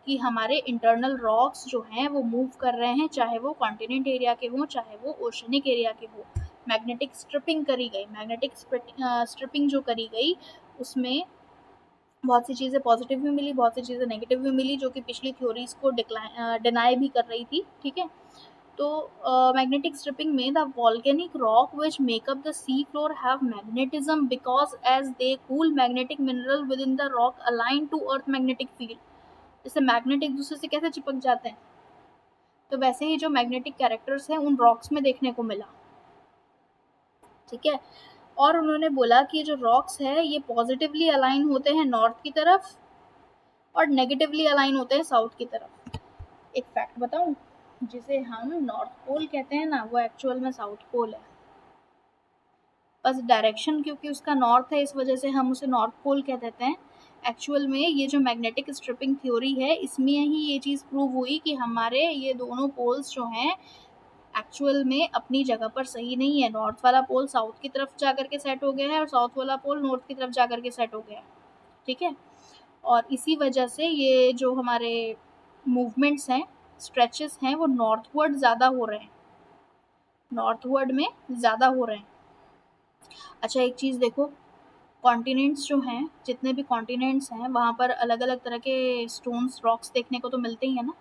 कि हमारे इंटरनल रॉक्स जो हैं वो मूव कर रहे हैं, चाहे वो कॉन्टिनेंट एरिया के हों चाहे वो ओशनिक एरिया के हों। मैग्नेटिक स्ट्रिपिंग करी गई, मैग्नेटिक स्ट्रिपिंग जो करी गई उसमें बहुत सी चीज़ें पॉजिटिव भी मिली, बहुत सी चीज़ें नेगेटिव भी मिली, जो कि पिछली थ्योरीज को डिनाई भी कर रही थी, ठीक है। तो मैग्नेटिक स्ट्रिपिंग में the volcanic rock which make up the sea floor have magnetism because as they cool magnetic mineral within the rock align to earth magnetic field. जैसे मैग्नेट एक दूसरे से कैसे चिपक जाते हैं, तो वैसे ही जो मैग्नेटिक कैरेक्टर्स हैं उन रॉक्स में देखने को मिला, ठीक है। और उन्होंने बोला कि जो रॉक्स है ये पॉजिटिवली अलाइन होते हैं नॉर्थ की तरफ और नेगेटिवली अलाइन होते हैं साउथ की तरफ। एक फैक्ट बताऊं, जिसे हम नॉर्थ पोल कहते हैं ना, वो एक्चुअल में साउथ पोल है, बस डायरेक्शन क्योंकि उसका नॉर्थ है इस वजह से हम उसे नॉर्थ पोल कह देते हैं। एक्चुअल में ये जो मैग्नेटिक स्ट्रिपिंग थ्योरी है इसमें ही ये चीज़ प्रूव हुई कि हमारे ये दोनों पोल्स जो हैं एक्चुअल में अपनी जगह पर सही नहीं है। नॉर्थ वाला पोल साउथ की तरफ जा करके सेट हो गया है और साउथ वाला पोल नॉर्थ की तरफ जा करके सेट हो गया है, ठीक है। और इसी वजह से ये जो हमारे मूवमेंट्स हैं, स्ट्रेचेस हैं, वो नॉर्थवर्ड ज़्यादा हो रहे हैं, नॉर्थवर्ड में ज़्यादा हो रहे हैं। अच्छा एक चीज़ देखो, कॉन्टिनेंट्स जो हैं, जितने भी कॉन्टिनेंट्स हैं वहाँ पर अलग अलग तरह के स्टोन्स रॉक्स देखने को तो मिलते ही है ना।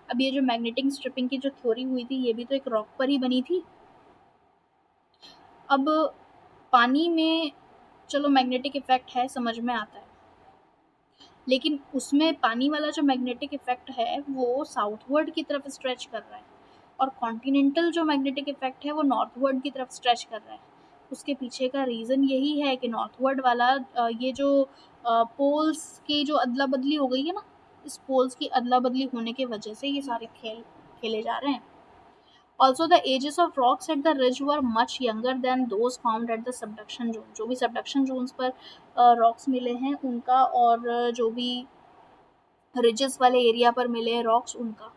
अब ये जो मैग्नेटिक स्ट्रिपिंग की जो थ्योरी हुई थी ये भी तो एक रॉक पर ही बनी थी। अब पानी में चलो मैग्नेटिक इफेक्ट है, समझ में आता है, लेकिन उसमें पानी वाला जो मैग्नेटिक इफेक्ट है वो साउथवर्ड की तरफ स्ट्रेच कर रहा है, और कॉन्टिनेंटल जो मैग्नेटिक इफेक्ट है वो नॉर्थवर्ड की तरफ स्ट्रेच कर रहा है। उसके पीछे का रीज़न यही है कि नॉर्थवर्ड वाला ये जो पोल्स की जो अदला बदली हो गई है ना, इस पोल्स की अदला बदली होने की वजह से ये सारे खेल खेले जा रहे हैं। Also, the ages of rocks at the ridge were much younger than those found at the subduction zone. जो भी subduction zones पर rocks मिले हैं उनका, और जो भी रिजेस वाले एरिया पर मिले रॉक्स उनका,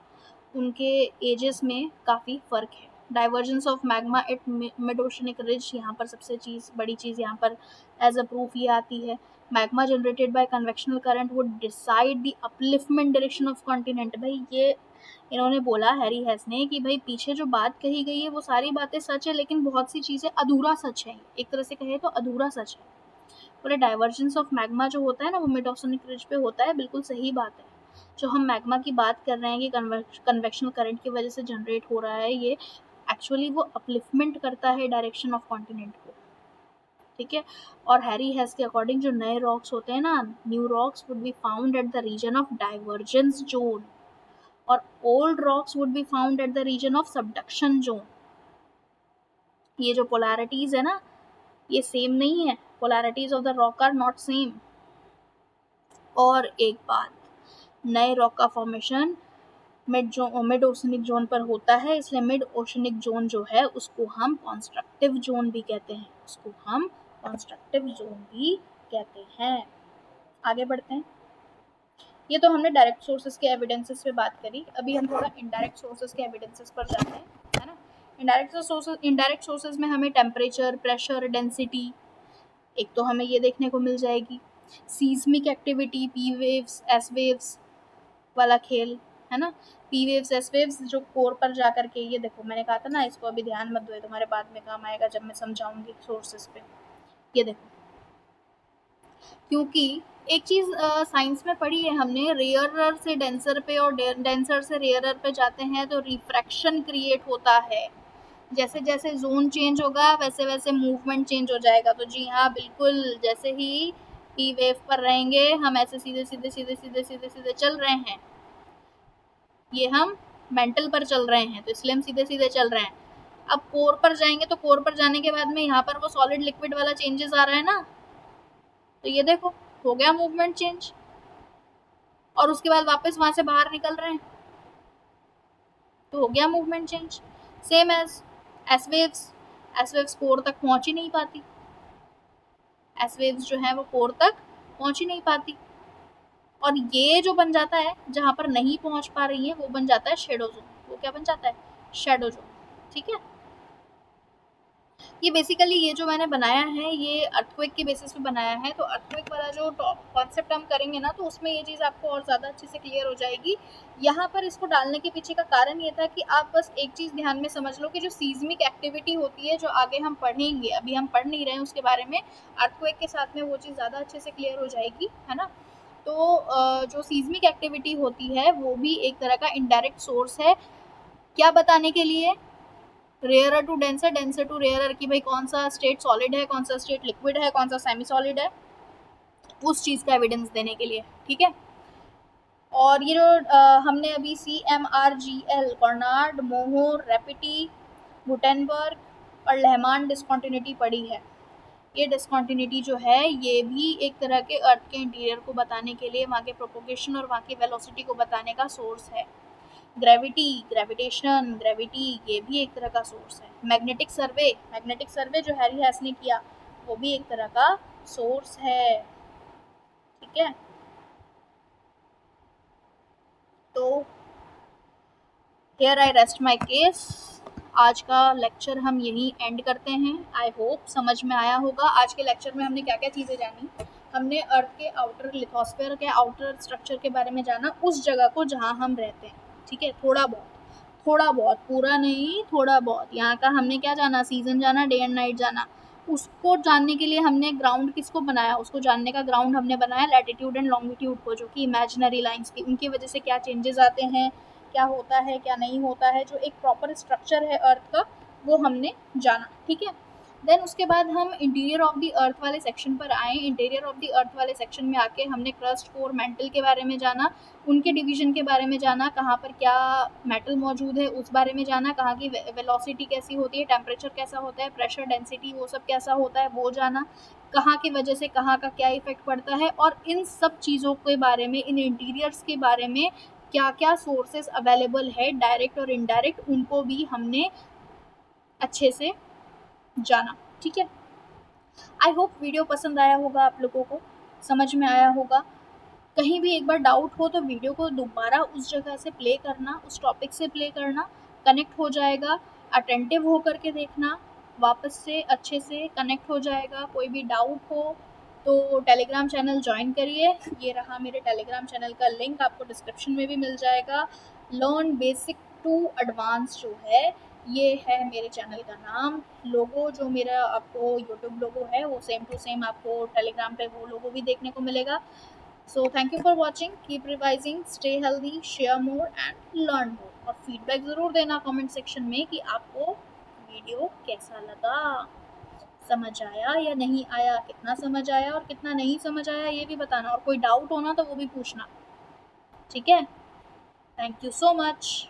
उनके एजेस में काफ़ी फ़र्क है। Divergence of magma at mid oceanic ridge, यहाँ पर सबसे बड़ी चीज़ यहाँ पर एज अ प्रूफ ये आती है, magma generated by convectional current would decide the upliftment direction of continent. भाई ये इन्होंने बोला हैरी हेस ने कि भाई पीछे जो बात कही गई है वो सारी बातें सच है, लेकिन बहुत सी चीज़ें अधूरा सच है, एक तरह से कहे तो अधूरा सच है। बोले डाइवर्जेंस ऑफ मैग्मा जो होता है ना वो मिड ओशनिक रिज पे होता है, बिल्कुल सही बात है। जो हम मैग्मा की बात कर रहे हैं कि कन्वेक्शनल करंट की वजह से जनरेट हो रहा है, ये एक्चुअली वो अपलिफ्टमेंट करता है डायरेक्शन ऑफ कॉन्टिनेंट को, ठीक है। और हैरी हेस के अकॉर्डिंग जो नए रॉक्स होते हैं ना, new rocks would be found at the region of divergence zone, और old rocks would be found at the region of subduction zone. ये जो पोलैरिटीज है ना ये सेम नहीं है, polarities of the rock are not same. और एक बात, नए रॉक का फॉर्मेशन मिड ओशनिक जोन पर होता है, इसलिए मिड ओशनिक जोन जो है उसको हम कॉन्स्ट्रक्टिव जोन भी कहते हैं, उसको हम कॉन्स्ट्रक्टिव जोन भी कहते हैं। आगे बढ़ते हैं। ये तो हमने डायरेक्ट सोर्सेज के एविडेंसेस पे बात करी, अभी हम थोड़ा इनडायरेक्ट सोर्सेज के एविडेंसेस पर जाते हैं, है ना। इनडायरेक्ट सोर्सेज में हमें टेम्परेचर, प्रेशर, डेंसिटी एक तो हमें ये देखने को मिल जाएगी, seismic activity, P waves, S waves वाला खेल, है ना। पी वेव्स, एस वेव्स जो कोर पर जा करके, ये देखो मैंने कहा था ना इसको अभी ध्यान मत दो, तुम्हारे बाद में काम आएगा जब मैं समझाऊंगी सोर्सेज पे। ये देखो, क्योंकि एक चीज़ साइंस में पढ़ी है हमने, रेयरर से डेंसर पे और डेंसर से रेयरर पे जाते हैं तो रिफ्रैक्शन क्रिएट होता है। जैसे जैसे जोन चेंज होगा वैसे वैसे मूवमेंट चेंज हो जाएगा। तो जी हाँ बिल्कुल, जैसे ही पी वेव पर रहेंगे हम ऐसे सीधे सीधे सीधे सीधे सीधे सीधे चल रहे हैं, ये हम मेंटल पर चल रहे हैं तो इसलिए हम सीधे सीधे चल रहे हैं। अब कोर पर जाएंगे तो कोर पर जाने के बाद में यहाँ पर वो सॉलिड लिक्विड वाला चेंजेस आ रहा है ना, तो ये देखो हो गया मूवमेंट चेंज, और उसके बाद वापस वहां से बाहर निकल रहे हैं तो हो गया movement change. Same as S waves, S waves core तक पहुंच ही नहीं पाती, एस वेव्स जो है वो कोर तक पहुंच ही नहीं पाती, और ये जो बन जाता है जहां पर नहीं पहुंच पा रही है वो बन जाता है शेडो जोन। वो क्या बन जाता है? Shadow zone. ठीक है, ये बेसिकली ये जो मैंने बनाया है ये अर्थक्वेक के बेसिस पे बनाया है, तो अर्थक्वेक वाला जो कॉन्सेप्ट हम करेंगे ना तो उसमें ये चीज़ आपको और ज़्यादा अच्छे से क्लियर हो जाएगी। यहाँ पर इसको डालने के पीछे का कारण ये था कि आप बस एक चीज़ ध्यान में समझ लो कि जो सीज्मिक एक्टिविटी होती है, जो आगे हम पढ़ेंगे, अभी हम पढ़ नहीं रहे हैं उसके बारे में, अर्थक्वेक के साथ में वो चीज़ ज़्यादा अच्छे से क्लियर हो जाएगी, है ना। तो जो सीज्मिक एक्टिविटी होती है वो भी एक तरह का इनडायरेक्ट सोर्स है, क्या बताने के लिए? Rarer to denser, denser to rarer, कि भाई कौन सा स्टेट सॉलिड है, कौन सा स्टेट लिक्विड है, कौन सा सेमी सॉलिड है, उस चीज़ का एविडेंस देने के लिए। ठीक है, और ये जो हमने अभी CMRGL, कॉर्नाड, मोहोर, रेपिटी, गुटेनबर्ग और लेहमान डिस्कॉन्टिन्यूटी पढ़ी है। ये डिस्कॉन्टिन्यूटी जो है ये भी एक तरह के अर्थ के इंटीरियर को बताने के लिए, वहाँ के प्रोपोगेशन और वहाँ की वेलोसिटी को बताने का सोर्स है। ग्रेविटी, ग्रेविटेशन, ग्रेविटी, ये भी एक तरह का सोर्स है। मैग्नेटिक सर्वे, मैग्नेटिक सर्वे जो हैरी हैस ने किया वो भी एक तरह का सोर्स है। ठीक है, तो here I rest my case. आज का लेक्चर हम यहीं एंड करते हैं। आई होप समझ में आया होगा। आज के लेक्चर में हमने क्या क्या चीज़ें जानी। हमने अर्थ के आउटर लिथोस्फेयर के आउटर स्ट्रक्चर के बारे में जाना, उस जगह को जहाँ हम रहते हैं। ठीक है, थोड़ा बहुत, पूरा नहीं, थोड़ा बहुत। यहाँ का हमने क्या जाना? सीजन जाना, डे एंड नाइट जाना। उसको जानने के लिए हमने ग्राउंड किसको बनाया? उसको जानने का ग्राउंड हमने बनाया लैटिट्यूड एंड लॉन्गिट्यूड को, जो कि इमेजिनरी लाइंस की, उनकी वजह से क्या चेंजेस आते हैं, क्या होता है, क्या नहीं होता है, जो एक प्रॉपर स्ट्रक्चर है अर्थ का, वो हमने जाना। ठीक है, देन उसके बाद हम इंटीरियर ऑफ द अर्थ वाले सेक्शन पर आए। इंटीरियर ऑफ द अर्थ वाले सेक्शन में आके हमने क्रस्ट, कोर, मेंटल के बारे में जाना, उनके डिवीजन के बारे में जाना, कहाँ पर क्या मेटल मौजूद है उस बारे में जाना, कहाँ की वेलोसिटी कैसी होती है, टेम्परेचर कैसा होता है, प्रेशर, डेंसिटी, वो सब कैसा होता है वो जाना, कहाँ की वजह से कहाँ का क्या इफेक्ट पड़ता है, और इन सब चीज़ों के बारे में, इन इंटीरियर्स के बारे में क्या क्या सोर्सेस अवेलेबल है, डायरेक्ट और इनडायरेक्ट, उनको भी हमने अच्छे से जाना। ठीक है, आई होप वीडियो पसंद आया होगा, आप लोगों को समझ में आया होगा। कहीं भी एक बार डाउट हो तो वीडियो को दोबारा उस जगह से प्ले करना, उस टॉपिक से प्ले करना, कनेक्ट हो जाएगा। अटेंटिव हो करके देखना, वापस से अच्छे से कनेक्ट हो जाएगा। कोई भी डाउट हो तो टेलीग्राम चैनल ज्वाइन करिए। ये रहा मेरे टेलीग्राम चैनल का लिंक, आपको डिस्क्रिप्शन में भी मिल जाएगा। लर्न बेसिक टू एडवांस जो है, ये है मेरे चैनल का नाम। लोगो जो मेरा आपको यूट्यूब लोगो है वो सेम टू सेम आपको टेलीग्राम पे वो लोगो भी देखने को मिलेगा। So thank you for watching. Keep revising, stay healthy, share more and learn more. और फीडबैक ज़रूर देना कमेंट सेक्शन में कि आपको वीडियो कैसा लगा, समझ आया या नहीं आया, कितना समझ आया और कितना नहीं समझ आया ये भी बताना, और कोई डाउट हो ना तो वो भी पूछना। ठीक है, थैंक यू सो मच।